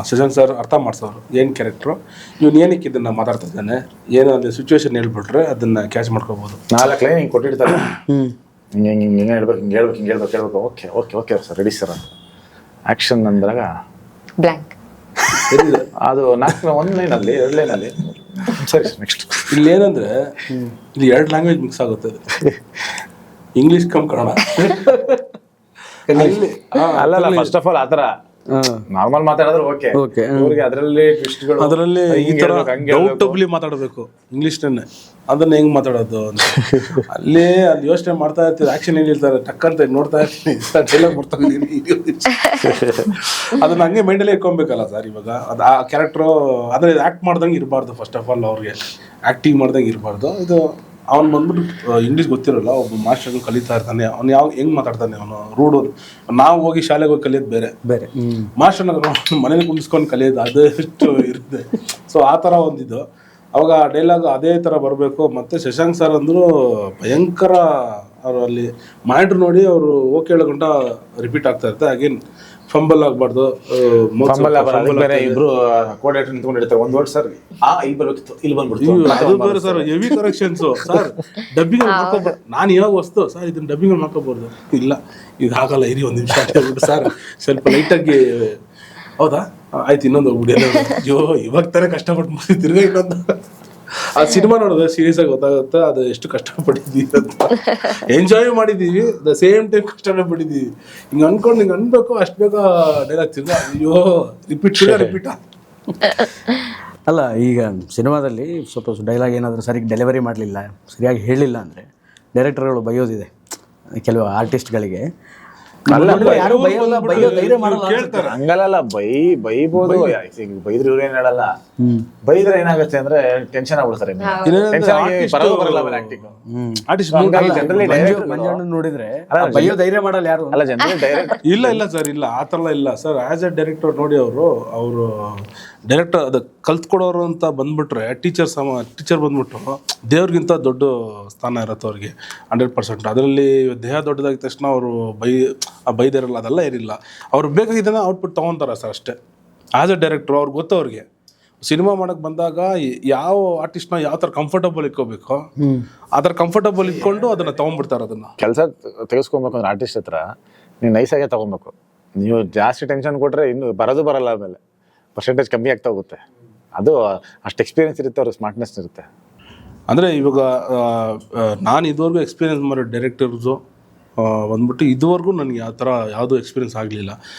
ಶಶಾಂಕ್ ಸರ್, ಅರ್ಥ ಮಾಡಿಸೋರು ಏನು ಕ್ಯಾರೆಕ್ಟ್ರು, ಇವ್ನು ಏನಕ್ಕೆ ಇದನ್ನು ಮಾತಾಡ್ತಾ ಇದ್ದಾನೆ, ಏನೋ ಒಂದು ಸಿಚುವೇಶನ್ ಹೇಳ್ಬಿಟ್ರೆ ಅದನ್ನು ಕ್ಯಾಚ್ ಮಾಡ್ಕೋಬೋದು. 4 ಲೈನ್ ಹಿಂಗೆ ಕೊಟ್ಟಿರ್ತಾರೆ, ಹಿಂಗೆ ಹೇಳ್ಬೇಕು. ಓಕೆ ಸರ್, ರೆಡಿ ಸರ್ ಅಂತ ಆ್ಯಕ್ಷನ್ ಅಂದಾಗ ಬ್ಲ್ಯಾಂಕ್. ಅದು 1 ಲೈನಲ್ಲಿ 2 ಲೈನಲ್ಲಿ ಸರಿ ನೆಕ್ಸ್ಟ್. ಇಲ್ಲಿ ಏನಂದ್ರೆ ಇಲ್ಲಿ 2 ಲ್ಯಾಂಗ್ವೇಜ್ ಮಿಕ್ಸ್ ಆಗುತ್ತೆ, ಇಂಗ್ಲೀಷ್ ಕಮ್ ಕನ್ನಡ. ಅಲ್ಲಲ್ಲ, ಫಸ್ಟ್ ಆಫ್ ಆಲ್ ಆ ಥರ ನಾರ್ಮಲ್ ಮಾತಾಡಿದ್ರೆ ಓಕೆ, ಇವ್ರಿಗೆ ಅದರಲ್ಲಿ ಟ್ವಿಸ್ಟ್ಗಳು, ಅದರಲ್ಲಿ ಈ ಥರ ಡೌಟಬ್ಲಿ ಮಾತಾಡಬೇಕು ಇಂಗ್ಲೀಷ್ನೇ. ಅದನ್ನ ಹೆಂಗ್ ಮಾತಾಡೋದು ಅಂತ ಅಲ್ಲಿ ಯೋಚನೆ ಮಾಡ್ತಾ ಇರ್ತೀವಿ. ಆಕ್ಷನ್ ಏನ್ ಹೇಳ್ತಾರೆ ಟಕ್ಕಂತ ನೋಡ್ತಾ ಇರ್ತೀನಿ, ಡೈಲಾಗ್ ಬರ್ತಾ ಅದನ್ನ ಹಂಗೆ ಮೈಂಡಲ್ಲೇ ಇಟ್ಕೊಬೇಕಲ್ಲ ಸರ್. ಇವಾಗ ಅದು ಆ ಕ್ಯಾರೆಕ್ಟ್ರು ಅಂದ್ರೆ ಆಕ್ಟ್ ಮಾಡ್ದಂಗೆ ಇರಬಾರ್ದು. ಫಸ್ಟ್ ಆಫ್ ಆಲ್ ಅವ್ರಿಗೆ ಆಕ್ಟಿಂಗ್ ಮಾಡ್ದಂಗೆ ಇರಬಾರ್ದು. ಇದು ಅವ್ನು ಬಂದ್ಬಿಟ್ಟು ಇಂಗ್ಲೀಷ್ ಗೊತ್ತಿರೋಲ್ಲ, ಒಬ್ಬ ಮಾಸ್ಟರ್ ಕಲಿತಾ ಇರ್ತಾನೆ. ಅವ್ನು ಹೆಂಗ್ ಮಾತಾಡ್ತಾನೆ, ಅವನು ರೂಢು. ನಾವು ಹೋಗಿ ಶಾಲೆಗೆ ಹೋಗಿ ಕಲಿಯೋದು ಬೇರೆ ಮಾಸ್ಟರ್ನ ಮನೇಲಿ ಕುಂದಿಸ್ಕೊಂಡು ಕಲಿಯೋದು ಅದು ಎಷ್ಟು ಇರುತ್ತೆ. ಸೊ ಆ ಥರ ಒಂದಿದ್ದು ಅವಾಗ ಡೈಲಾಗ್ ಅದೇ ಥರ ಬರಬೇಕು. ಮತ್ತು ಶಶಾಂಕ್ ಸರ್ ಅಂದರು ಭಯಂಕರ. ಅವರು ಅಲ್ಲಿ ಮಾಡಿದ್ರು ನೋಡಿ, ಅವರು ಓಕೆ ಹೇಳೋ ಗಂಟ ರಿಪೀಟ್ ಆಗ್ತಾ ಇರುತ್ತೆ. ಅಗೇನ್ ಫಂಬಲ್ ಆಗಬಾರ್ದು. ಇಬ್ರು ಕೋಆರ್ಡಿನೇಟರ್ ನಿಂತ್ಕೊಂಡಿರ್ತಾರೆ, ಒಂದು ವರ್ಡ್ ಸರ್ ಇಲ್ಲಿ ಬರ್ಬೇಕಿತ್ತು, ಇಲ್ಲಿ ಬಂದ್ಬಿಡ್ತು. ಅದು ಬೇರೆ sir, heavy corrections sir. Dubbing ಮಾಡ್ಕೋಬಾರ್ದು. ನಾನು ಇವಾಗ ವಸ್ತು ಸರ್ ಇದನ್ನ ಡಬ್ಬಿಂಗ್ ಮಾಡ್ಕೋಬಾರ್ದು. ಇಲ್ಲ ಇದು ಆಗಲ್ಲ, ಇರಿ 1 ನಿಮಿಷ ಹೇಳ್ಬಿಟ್ಟು ಸರ್ ಸ್ವಲ್ಪ ಲೈಟಾಗಿ ಹೌದಾ ಆಯ್ತು ಇನ್ನೊಂದು ಹೋಗ್ಬಿಡಿ. ಅಯ್ಯೋ ಇವಾಗ ತಾನೇ ಕಷ್ಟಪಟ್ಟು ಮುಗಿಸಿ ತಿರ್ಗಾ ಇನ್ನೊಂದು. ಆ ಸಿನಿಮಾ ನೋಡಿದ್ರೆ ಸೀರಿಯಸ್ ಆಗಿ ಗೊತ್ತಾಗುತ್ತೆ ಅದು ಎಷ್ಟು ಕಷ್ಟಪಟ್ಟಿದ್ದೀವಿ ಅಂತ. ಎಂಜಾಯ್ ಮಾಡಿದ್ದೀವಿ, ದ ಸೇಮ್ ಟೈಮ್ ಕಷ್ಟಪಟ್ಟಿದ್ದೀವಿ. ಹಿಂಗೆ ಅನ್ಕೊಂಡು ಹಿಂಗೆ ಅನ್ಬೇಕು, ಅಷ್ಟು ಬೇಗ ಡೈಲಾಗ್ ತಿರ್ಗಾ ಅಯ್ಯೋ ರಿಪೀಟ್. ಅಲ್ಲ ಈಗ ಸಿನಿಮಾದಲ್ಲಿ ಸ್ವಲ್ಪ ಡೈಲಾಗ್ ಏನಾದರೂ ಸರಿಗೆ ಡೆಲಿವರಿ ಮಾಡಲಿಲ್ಲ, ಸರಿಯಾಗಿ ಹೇಳಲಿಲ್ಲ ಅಂದರೆ ಡೈರೆಕ್ಟರ್ಗಳು ಬೈಯೋದಿದೆ ಕೆಲವು ಆರ್ಟಿಸ್ಟ್ಗಳಿಗೆ. ಯಾರು ಬೈಯೋ ಧೈರ್ಯ ಮಾಡಲ್ಲ. ಹಂಗಲ್ಲ, ಬೈಬೋದು. ಬೈದ್ರೆ ಇವ್ರು ಏನ್ ಹೇಳಲ್ಲ, ಬೈದ್ರೆ ಏನಾಗುತ್ತೆ ಅಂದ್ರೆ ಟೆನ್ಷನ್ ಆಗ್ಬಿಡ್ತಾರೆ. ಮಂಜಣ್ಣ ನೋಡಿದ್ರೆ ಬೈಯೋ ಧೈರ್ಯ ಮಾಡಲ್ಲ ಯಾರು. ಅಲ್ಲ ಜನರಲ್ ಡೈರೆಕ್ಟ್ ಇಲ್ಲ ಸರ್, ಇಲ್ಲ ಆ ಥರ ಇಲ್ಲ ಸರ್. ಆಸ್ ಎ ಡೈರೆಕ್ಟರ್ ನೋಡಿ ಅವರು ಡೈರೆಕ್ಟರ್ ಅದು ಕಲ್ತ್ಕೊಡೋರು ಅಂತ ಬಂದ್ಬಿಟ್ರೆ ಟೀಚರ್ ಬಂದ್ಬಿಟ್ಟು ದೇವ್ರಿಗಿಂತ ದೊಡ್ಡ ಸ್ಥಾನ ಇರುತ್ತೆ ಅವ್ರಿಗೆ 100%. ಅದರಲ್ಲಿ ದೇಹ ದೊಡ್ಡದಾಗಿದ ತಕ್ಷಣ ಅವರು ಬೈದಿರಲ್ಲ, ಅದೆಲ್ಲ ಏನಿಲ್ಲ. ಅವ್ರು ಬೇಕಾಗಿದ್ದಾನೆ ಔಟ್ಪುಟ್ ತೊಗೊತಾರೆ ಸರ್ ಅಷ್ಟೇ. ಆಸ್ ಎ ಡೈರೆಕ್ಟ್ರು ಅವ್ರಿಗೆ ಗೊತ್ತು. ಅವ್ರಿಗೆ ಸಿನಿಮಾ ಮಾಡೋಕ್ಕೆ ಬಂದಾಗ ಯಾವ ಆರ್ಟಿಸ್ಟ್ನ ಯಾವ ಥರ ಕಂಫರ್ಟಬಲ್ ಇಟ್ಕೋಬೇಕು ಆ ಥರ ಕಂಫರ್ಟಬಲ್ ಇಟ್ಕೊಂಡು ಅದನ್ನು ತೊಗೊಂಡ್ಬಿಡ್ತಾರೆ. ಅದನ್ನು ಕೆಲಸ ತೆಗೆಸ್ಕೊಬೇಕು ಅಂದ್ರೆ ಆರ್ಟಿಸ್ಟ್ ಹತ್ರ ನೀವು ನೈಸಾಗೆ ತೊಗೊಬೇಕು. ನೀವು ಜಾಸ್ತಿ ಟೆನ್ಷನ್ ಕೊಟ್ಟರೆ ಇನ್ನು ಬರಲ್ಲ, ಆಮೇಲೆ ಪರ್ಸೆಂಟೇಜ್ ಕಮ್ಮಿ ಆಗ್ತಾ ಹೋಗುತ್ತೆ. ಅದು ಅಷ್ಟು ಎಕ್ಸ್ಪೀರಿಯನ್ಸ್ ಇರುತ್ತೆ, ಅವ್ರಿಗೆ ಸ್ಮಾರ್ಟ್ನೆಸ್ ಇರುತ್ತೆ. ಅಂದರೆ ಇವಾಗ ನಾನು ಇದುವರೆಗೂ ಎಕ್ಸ್ಪೀರಿಯೆನ್ಸ್ ಮಾಡೋ ಡೈರೆಕ್ಟರ್ಸು ಬಂದ್ಬಿಟ್ಟು ಇದುವರೆಗೂ ನನಗೆ ಆ ಥರ ಯಾವುದೂ ಎಕ್ಸ್ಪೀರಿಯೆನ್ಸ್ ಆಗಲಿಲ್ಲ.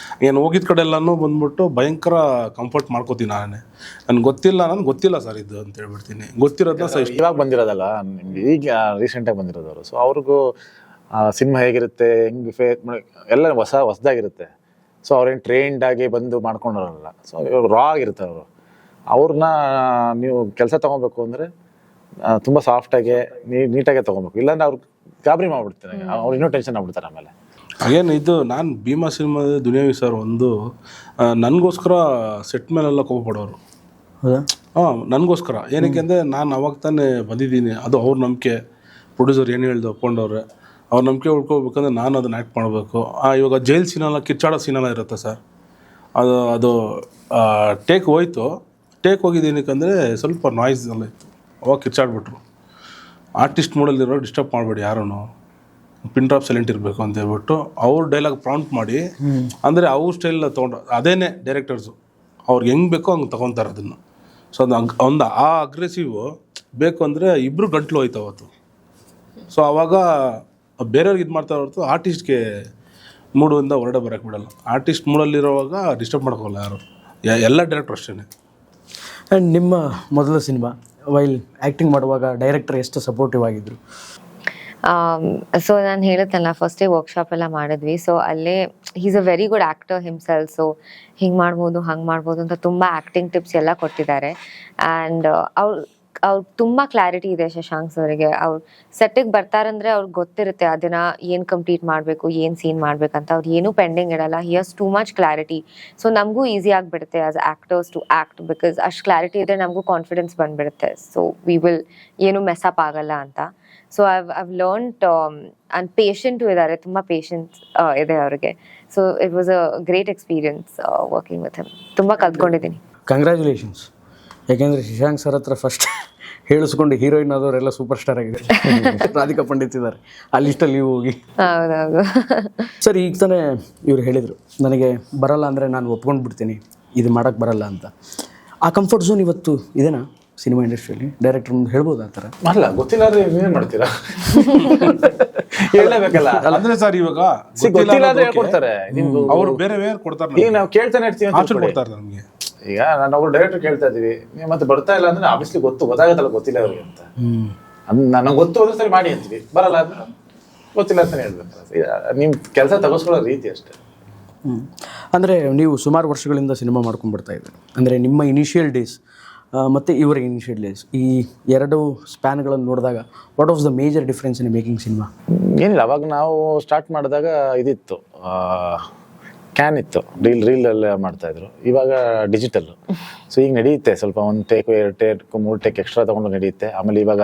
ಏನು ಹೋಗಿದ್ದ ಕಡೆ ಎಲ್ಲನೂ ಬಂದ್ಬಿಟ್ಟು ಭಯಂಕರ ಕಂಫರ್ಟ್ ಮಾಡ್ಕೋತೀನಿ ನಾನೇ. ನನಗೆ ಗೊತ್ತಿಲ್ಲ ಸರ್ ಇದು ಅಂತ ಹೇಳ್ಬಿಡ್ತೀನಿ. ಗೊತ್ತಿರೋದನ್ನ ಸರ್ ಇವಾಗ ಬಂದಿರೋದಲ್ಲ, ನಿಮ್ಗೆ ಈಗ ರೀಸೆಂಟಾಗಿ ಬಂದಿರೋದವರು. ಸೊ ಅವ್ರಿಗೂ ಸಿನಿಮಾ ಹೇಗಿರುತ್ತೆ, ಹೆಂಗೆ ಎಲ್ಲ ಹೊಸದಾಗಿರುತ್ತೆ. ಸೊ ಅವ್ರೇನು ಟ್ರೈನ್ಡ್ ಆಗಿ ಬಂದು ಮಾಡ್ಕೊಂಡವ್ರಲ್ಲ. ಸೊ ಇವಾಗ ರಾ ಆಗಿರುತ್ತೆ ಅವರು. ಅವ್ರನ್ನ ನೀವು ಕೆಲಸ ತೊಗೊಬೇಕು ಅಂದರೆ ತುಂಬ ಸಾಫ್ಟಾಗಿ ನೀಟಾಗೆ ತೊಗೊಬೇಕು. ಇಲ್ಲಾಂದ್ರೆ ಅವ್ರು ಗಾಬರಿ ಮಾಡ್ಬಿಡ್ತಾರೆ, ಅವ್ರು ಇನ್ನೂ ಟೆನ್ಷನ್ ಆಗ್ಬಿಡ್ತಾರೆ ಆಮೇಲೆ. ಹಾಗೇನು ಇದು ನಾನು ಭೀಮಾ ಸಿನಿಮಾದ ದುನಿಯಾವಿ ಸರ್ ಒಂದು ನನಗೋಸ್ಕರ ಸೆಟ್ ಮೇಲೆಲ್ಲ ಕೋಪಪಡೋರು. ಹೌದಾ? ನನಗೋಸ್ಕರ ಏನಕ್ಕೆ ಅಂದರೆ ನಾನು ಅವಾಗ ತಾನೇ ಬಂದಿದ್ದೀನಿ. ಅದು ಅವ್ರ ನಂಬಿಕೆ, ಪ್ರೊಡ್ಯೂಸರ್ ಏನು ಹೇಳ್ದು ಒಪ್ಕೊಂಡವ್ರೆ, ಅವ್ರ ನಂಬಿಕೆ ಉಳ್ಕೊಬೇಕಂದ್ರೆ ನಾನು ಅದನ್ನ ಆ್ಯಕ್ಟ್ ಮಾಡಬೇಕು. ಇವಾಗ ಜೈಲ್ ಸೀನೆಲ್ಲ ಕಿಚ್ಚಾಡೋ ಸೀನೆಲ್ಲ ಇರುತ್ತೆ ಸರ್. ಅದು ಟೇಕ್ ಹೋಗಿದ್ದೇನಕ್ಕಂದರೆ ಸ್ವಲ್ಪ ನಾಯ್ಸ್ ಎಲ್ಲ ಇತ್ತು. ಅವಾಗ ಕಿಚ್ಚಾಡ್ಬಿಟ್ರು. ಆರ್ಟಿಸ್ಟ್ ಮೋಡಲ್ಲಿರೋ ಡಿಸ್ಟರ್ಬ್ ಮಾಡಬೇಡಿ, ಯಾರೂ ಪಿನ್ ಡ್ರಾಪ್ ಸೈಲೆಂಟ್ ಇರಬೇಕು ಅಂತ ಹೇಳ್ಬಿಟ್ಟು ಅವ್ರ ಡೈಲಾಗ್ ಪ್ರಾಂಪ್ಟ್ ಮಾಡಿ, ಅಂದರೆ ಅವ್ರ ಸ್ಟೈಲ್ ತೊಗೊಂಡು ಅದೇನೇ ಡೈರೆಕ್ಟರ್ಸು ಅವ್ರಿಗೆ ಹೆಂಗೆ ಬೇಕೋ ಹಂಗೆ ತೊಗೊತಾರೆ ಅದನ್ನು. ಸೊ ಅದು ಆ ಅಗ್ರೆಸಿವ್ ಬೇಕು ಅಂದರೆ ಇಬ್ಬರು ಗಂಟ್ಲು ಹೋಯ್ತು ಅವತ್ತು. ಸೊ ಆವಾಗ ಬೇರೆಯವ್ರಿಗೆ ಇದು ಮಾಡ್ತಾ ಹೊರತು ಆರ್ಟಿಸ್ಟ್ಗೆ ಮೂಡಿಂದ ಹೊರಡೆ ಬರೋಕ್ಕೆ ಬಿಡಲ್ಲ. ಆರ್ಟಿಸ್ಟ್ ಮೂಡಲ್ಲಿರೋವಾಗ ಡಿಸ್ಟರ್ಬ್ ಮಾಡ್ಕೋಲ್ಲ ಯಾರು, ಎಲ್ಲ ಡೈರೆಕ್ಟ್ರು ಅಷ್ಟೇ. ಆ್ಯಂಡ್ ನಿಮ್ಮ ಮೊದಲ ಸಿನಿಮಾ ವೈಲ್ ಆ್ಯಕ್ಟಿಂಗ್ ಮಾಡುವಾಗ ಡೈರೆಕ್ಟರ್ ಎಷ್ಟು ಸಪೋರ್ಟಿವ್ ಆಗಿದ್ರು? ಸೊ ನಾನು ಹೇಳುತ್ತಲ್ಲ, ಫಸ್ಟೇ ವರ್ಕ್ಶಾಪ್ ಎಲ್ಲ ಮಾಡಿದ್ವಿ. ಸೊ ಅಲ್ಲೇ is a very good actor himself. So ಹಿಂಗೆ ಮಾಡ್ಬೋದು, ಹಂಗೆ ಮಾಡ್ಬೋದು ಅಂತ ತುಂಬ ಆ್ಯಕ್ಟಿಂಗ್ ಟಿಪ್ಸ್ ಎಲ್ಲ ಕೊಟ್ಟಿದ್ದಾರೆ. ಆ್ಯಂಡ್ ಅವ್ರು ತುಂಬ ಕ್ಲಾರಿಟಿ ಇದೆ ಶಶಾಂಕ್ ಸರ್ಗೆ. ಅವ್ರು ಸೆಟ್ಟಿಗೆ ಬರ್ತಾರಂದ್ರೆ ಅವ್ರಿಗೆ ಗೊತ್ತಿರುತ್ತೆ ಅದನ್ನ ಏನು ಕಂಪ್ಲೀಟ್ ಮಾಡಬೇಕು, ಏನು ಸೀನ್ ಮಾಡ್ಬೇಕಂತ. ಅವ್ರು ಏನೂ ಪೆಂಡಿಂಗ್ ಇಡಲ್ಲ. He has too much clarity. So ನಮಗೂ ಈಸಿ ಆಗಿಬಿಡುತ್ತೆ as actors to act, because ಅಷ್ಟು ಕ್ಲಾರಿಟಿ ಇದ್ದರೆ ನಮಗೂ ಕಾನ್ಫಿಡೆನ್ಸ್ ಬಂದುಬಿಡುತ್ತೆ. ಸೊ ವಿ ವಿಲ್ ಏನು ಮೆಸ್ಅಪ್ ಆಗಲ್ಲ ಅಂತ. So I've learned and patient ಇದ್ದಾರೆ, ತುಂಬ ಪೇಷನ್ಸ್ ಇದೆ ಅವ್ರಿಗೆ. So it was a great experience working with him. ತುಂಬ ಕಲ್ತ್ಕೊಂಡಿದ್ದೀನಿ. ಕಂಗ್ರ್ಯಾಚುಲೇಷನ್ಸ್. ಯಾಕೆಂದರೆ ಶಶಾಂಕ್ ಸರ್ ಹತ್ರ ಫಸ್ಟ್ ಹೇಳಿಸ್ಕೊಂಡು ಹೀರೋಯಿನ್ ಆದವರೆಲ್ಲ ಸೂಪರ್ ಸ್ಟಾರ್ ಆಗಿದೆ. ರಾಧಿಕಾ ಪಂಡಿತ್ ಇದ್ದಾರೆ ಆ ಲಿಸ್ಟಲ್ಲಿ ನೀವು ಹೋಗಿ. ಹೌದೌದು ಸರ್, ಈಗ ತಾನೇ ಇವ್ರು ಹೇಳಿದರು ನನಗೆ ಬರಲ್ಲ ಅಂದರೆ ನಾನು ಒಪ್ಕೊಂಡು ಬಿಡ್ತೀನಿ, ಇದು ಮಾಡೋಕ್ಕೆ ಬರಲ್ಲ ಅಂತ. ಆ ಕಂಫರ್ಟ್ ಝೋನ್ ಇವತ್ತು ಇದೇನಾ ಸಿನಿಮಾ ಇಂಡಸ್ಟ್ರಿಯಲ್ಲಿ? ಡೈರೆಕ್ಟರ್ ಮುಂದೆ ಹೇಳ್ಬೋದು ಆ ಥರ? ಅಲ್ಲ, ಗೊತ್ತಿಲ್ಲ ಅಂದ್ರೆ ನೀವೇನು ಮಾಡ್ತೀರಾ? ಹೇಳಬೇಕಲ್ಲ. ಅಂದರೆ ಸರ್ ಇವಾಗ ಗೊತ್ತಿಲ್ಲ ಅಂದ್ರೆ ಹೇಳ್ಕೊಡ್ತಾರೆ. ಅವರು ಬೇರೆ ಕೊಡ್ತಾರೆ, ಈಗ ನಾವು ಕೇಳ್ತಾನೆ ಇರ್ತೀವಿ ಅಂತ ಕೊಡ್ತಾರೆ ನಮಗೆ. ಈಗ ನಾನು ಒಬ್ರು ಡೈರೆಕ್ಟರ್ ಕೇಳ್ತಾ ಇದೀವಿ, ನೀವು ಮತ್ತೆ ಬರ್ತಾ ಇಲ್ಲ ಅಂದ್ರೆ ಆಬ್ವಿಯಸ್ಲಿ ಗೊತ್ತಾಗತ್ತಲ್ಲ ಗೊತ್ತಿಲ್ಲ ಅವ್ರಿಗೆ ಅಂತ. ನನಗೆ ಗೊತ್ತು ಅಂದ್ರೆ ಸರಿ ಮಾಡಿ ಅಂತೀವಿ, ಬರಲ್ಲ ಅಂದ್ರೆ ಗೊತ್ತಿಲ್ಲ ಅಂತಾನೆ ಹೇಳ್ಬೇಕಲ್ಲ. ನಿಮ್ಮ ಕೆಲಸ ತಗೋಸ್ಕೊಳ್ಳೋ ರೀತಿ ಅಷ್ಟೇ. ಅಂದರೆ ನೀವು ಸುಮಾರು ವರ್ಷಗಳಿಂದ ಸಿನಿಮಾ ಮಾಡ್ಕೊಂಡ್ಬಿಡ್ತಾ ಇದ್ದೀರಿ. ಅಂದರೆ ನಿಮ್ಮ ಇನಿಷಿಯಲ್ ಡೇಸ್ ಮತ್ತು ಇವರ ಇನಿಷಿಯಲ್ ಡೇಸ್, ಈ ಎರಡು ಸ್ಪ್ಯಾನ್ಗಳನ್ನು ನೋಡಿದಾಗ what was the major difference in making cinema? ಏನಿಲ್ಲ, ಅವಾಗ ನಾವು ಸ್ಟಾರ್ಟ್ ಮಾಡಿದಾಗ ಇದಿತ್ತು, ಕ್ಯಾನ್ ಇತ್ತು, ರೀಲಲ್ಲೇ ಮಾಡ್ತಾಯಿದ್ರು. ಇವಾಗ ಡಿಜಿಟಲ್ಲು. ಸೊ ಈಗ ನಡೆಯುತ್ತೆ ಸ್ವಲ್ಪ, ಒಂದು ಟೇಕ್ 2 ಟೇಕ್ 3 ಟೇಕ್ ಎಕ್ಸ್ಟ್ರಾ ತೊಗೊಂಡು ನಡೆಯುತ್ತೆ. ಆಮೇಲೆ ಇವಾಗ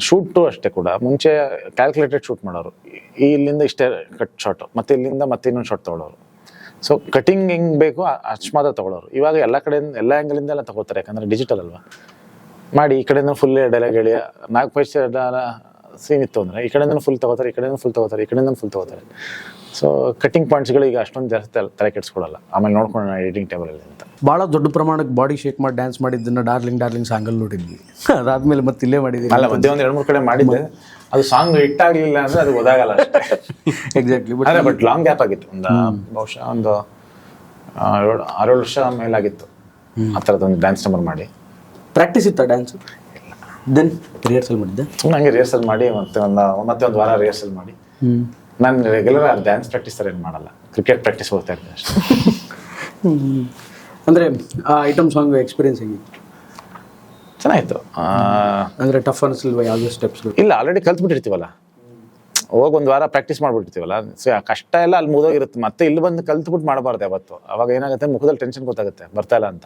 ಶೂಟು ಅಷ್ಟೇ ಕೂಡ ಮುಂಚೆ ಕ್ಯಾಲ್ಕುಲೇಟೆಡ್ ಶೂಟ್ ಮಾಡೋರು. ಇಲ್ಲಿಂದ ಇಷ್ಟೇ ಕಟ್ ಶಾಟು, ಮತ್ತು ಇಲ್ಲಿಂದ ಮತ್ತೆ ಇನ್ನೊಂದು ಶಾಟ್ ತೊಗೊಳೋರು. ಸೊ ಕಟಿಂಗ್ ಹೆಂಗೆ ಬೇಕು ಅಷ್ಟು ಮಾತ್ರ ತೊಗೊಳೋರು. ಇವಾಗ ಎಲ್ಲ ಕಡೆಯಿಂದ ಎಲ್ಲ ಆ್ಯಂಗಲಿಂದ ಎಲ್ಲ ತೊಗೋತಾರೆ, ಯಾಕಂದರೆ ಡಿಜಿಟಲ್ ಅಲ್ವಾ. ಮಾಡಿ ಈ ಕಡೆಯಿಂದ ಫುಲ್ ಡೈಲಾಗ್ ಹೇಳಿ 4 ಪೈಸೆ ಸೀನ್ ಇತ್ತು ಅಂದರೆ ಈ ಕಡೆಯಿಂದ ಫುಲ್ ತೊಗೋತಾರೆ, ಈ ಕಡೆಯಿಂದ ಫುಲ್ ತೊಗೋತಾರೆ, ಈ ಕಡೆಯಿಂದ ಫುಲ್ ತೊಗೋತಾರೆ. ಸೊ ಕಟಿಂಗ್ ಪಾಯಿಂಟ್ಸ್ಗಳು ಈಗ ಅಷ್ಟೊಂದು ಜಾಸ್ತಿ ತಲೆ ಕೆಡಿಸ್ಕೊಳ್ಳಲ್ಲ. ಆಮೇಲೆ ನೋಡ್ಕೊಂಡು ಎಡಿಟಿಂಗ್ ಟೇಬಲಲ್ಲಿ ಅಂತ ಭಾಳ ದೊಡ್ಡ ಪ್ರಮಾಣಕ್ಕೆ ಬಾಡಿ ಶೇಕ್ ಮಾಡಿ ಡ್ಯಾನ್ಸ್ ಮಾಡಿದ್ದನ್ನು ಡಾರ್ಲಿಂಗ್ ಸಾಂಗಲ್ಲಿ ನೋಡಿದ್ವಿ. ಅದಾದಮೇಲೆ ಮತ್ತೆ ಇಲ್ಲೇ ಮಾಡಿದ್ದೀವಿ. ಅಲ್ಲ, ಮಧ್ಯೆ ಒಂದು 2-3 ಕಡೆ ಮಾಡಿದ್ದೆ. ಅದು ಸಾಂಗ್ ಹಿಟ್ ಆಗಲಿಲ್ಲ ಅಂದರೆ ಅದು ಗೊತ್ತಾಗಲ್ಲ ಅಷ್ಟೇ. ಎಕ್ಸಾಕ್ಟ್ಲಿ. ಬಟ್ ಲಾಂಗ್ ಗ್ಯಾಪ್ ಆಗಿತ್ತು, ಬಹುಶಃ ಒಂದು 6-7 ವರ್ಷ ಮೇಲಾಗಿತ್ತು ಆ ಥರದೊಂದು ಡ್ಯಾನ್ಸ್ ನಂಬರ್ ಮಾಡಿ. ಪ್ರಾಕ್ಟೀಸ್ ಇತ್ತಾ ಡ್ಯಾನ್ಸು? ದೆನ್ ರಿಹರ್ಸಲ್ ಮಾಡಿದ್ದೆ. ಸುಮ್ಮನೆ ಹಂಗೆ ರಿಹರ್ಸಲ್ ಮಾಡಿ ಮತ್ತೆ ಒಂದು ವಾರ ರಿಹರ್ಸಲ್ ಮಾಡಿ. ನಾನು ರೆಗ್ಯುಲರ್ ಡ್ಯಾನ್ಸ್ ಪ್ರಾಕ್ಟೀಸ್ ಥರ ಏನು ಮಾಡಲ್ಲ, ಕ್ರಿಕೆಟ್ ಪ್ರಾಕ್ಟೀಸ್ ಹೋಗ್ತಾ ಇದ್ದೆ ಅಷ್ಟೇ. ಅಂದರೆ ಆ ಐಟಮ್ ಸಾಂಗ್ ಎಕ್ಸ್ಪೀರಿಯನ್ಸ್ ಹೇಗಿತ್ತು? ಚೆನ್ನಾಗಿತ್ತು. ಅಂದರೆ ಟಫ್ ಅನಿಸಲ್ವ ಯಾವುದೇ ಸ್ಟೆಪ್ಸ್ಗಳು? ಇಲ್ಲ, ಆಲ್ರೆಡಿ ಕಲ್ತ್ಬಿಟ್ಟಿರ್ತೀವಲ್ಲ, ಹೋಗಿ ಒಂದು ವಾರ ಪ್ರಾಕ್ಟೀಸ್ ಮಾಡ್ಬಿಟ್ಟಿರ್ತೀವಲ್ಲ. ಸೊ ಕಷ್ಟ ಎಲ್ಲ ಅಲ್ಲಿ ಮುಗಿದೋಗಿರುತ್ತೆ. ಮತ್ತೆ ಇಲ್ಲಿ ಬಂದು ಕಲ್ತ್ಬಿಟ್ಟು ಮಾಡಬಾರ್ದು ಯಾವತ್ತು. ಅವಾಗ ಏನಾಗುತ್ತೆ, ಮುಖದಲ್ಲಿ ಟೆನ್ಷನ್ ಗೊತ್ತಾಗುತ್ತೆ ಬರ್ತಾ ಇಲ್ಲ ಅಂತ.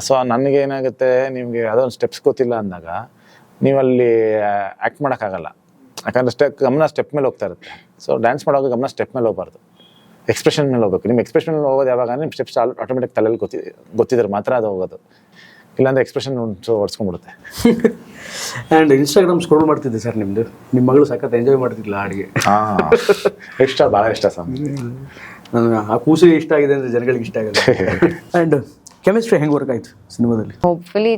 ಸೊ ನನಗೆ ಏನಾಗುತ್ತೆ, ನಿಮಗೆ ಯಾವುದೋ ಒಂದು ಸ್ಟೆಪ್ಸ್ ಗೊತ್ತಿಲ್ಲ ಅಂದಾಗ ನೀವಲ್ಲಿ ಆ್ಯಕ್ಟ್ ಮಾಡೋಕ್ಕಾಗಲ್ಲ. ಯಾಕಂದರೆ ಗಮನ ಸ್ಟೆಪ್ ಮೇಲೆ ಹೋಗ್ತಾ ಇರುತ್ತೆ. ಸೊ ಡ್ಯಾನ್ಸ್ ಮಾಡುವಾಗ ಗಮನ ಸ್ಟೆಪ್ ಮೇಲೆ ಹೋಗಬಾರ್ದು, ಎಕ್ಸ್ಪ್ರೆಷನ್ ಮೇಲೆ ಹೋಗ್ಬೇಕು. ನಿಮ್ಮ ಎಕ್ಸ್ಪ್ರೆಷನ್ ಮೇಲೆ ಹೋಗೋದು ಯಾವಾಗ ನಿಮ್ಮ ಸ್ಟೆಪ್ಸ್ ಆಟೋಮೆಟಿಕ್ ತಲೆಯಲ್ಲಿ ಗೊತ್ತಿದ್ರೆ ಮಾತ್ರ ಅದು ಹೋಗೋದು. ಇಲ್ಲಾಂದರೆ ಎಕ್ಸ್ಪ್ರೆಷನ್ ಹೊಡ್ಸ್ಕೊಂಡ್ಬಿಡುತ್ತೆ. ಆ್ಯಂಡ್ ಇನ್ಸ್ಟಾಗ್ರಾಮ್ ಸ್ಕ್ರೋಲ್ ಮಾಡ್ತಿದ್ದೆ ಸರ್, ನಿಮ್ಮದು ನಿಮ್ಮ ಮಗಳು ಸಖತ್ ಎಂಜಾಯ್ ಮಾಡ್ತಿದ್ದಿಲ್ಲ ಹಾಡಿಗೆ. ಇಷ್ಟ, ಭಾಳ ಇಷ್ಟ ಸಾಂಗ್. ನನಗೆ ಆ ಕೂಸಿಗೆ ಇಷ್ಟ ಆಗಿದೆ ಅಂದರೆ ಜನಗಳಿಗೆ ಇಷ್ಟ ಆಗುತ್ತೆ. ಆ್ಯಂಡ್ ಕೆಮಿಸ್ಟ್ರಿ ಹೆಂಗೆ ವರ್ಕ್ ಆಯ್ತು ಸಿನಿಮಾದಲ್ಲಿ? ಹೋಪ್ಫುಲಿ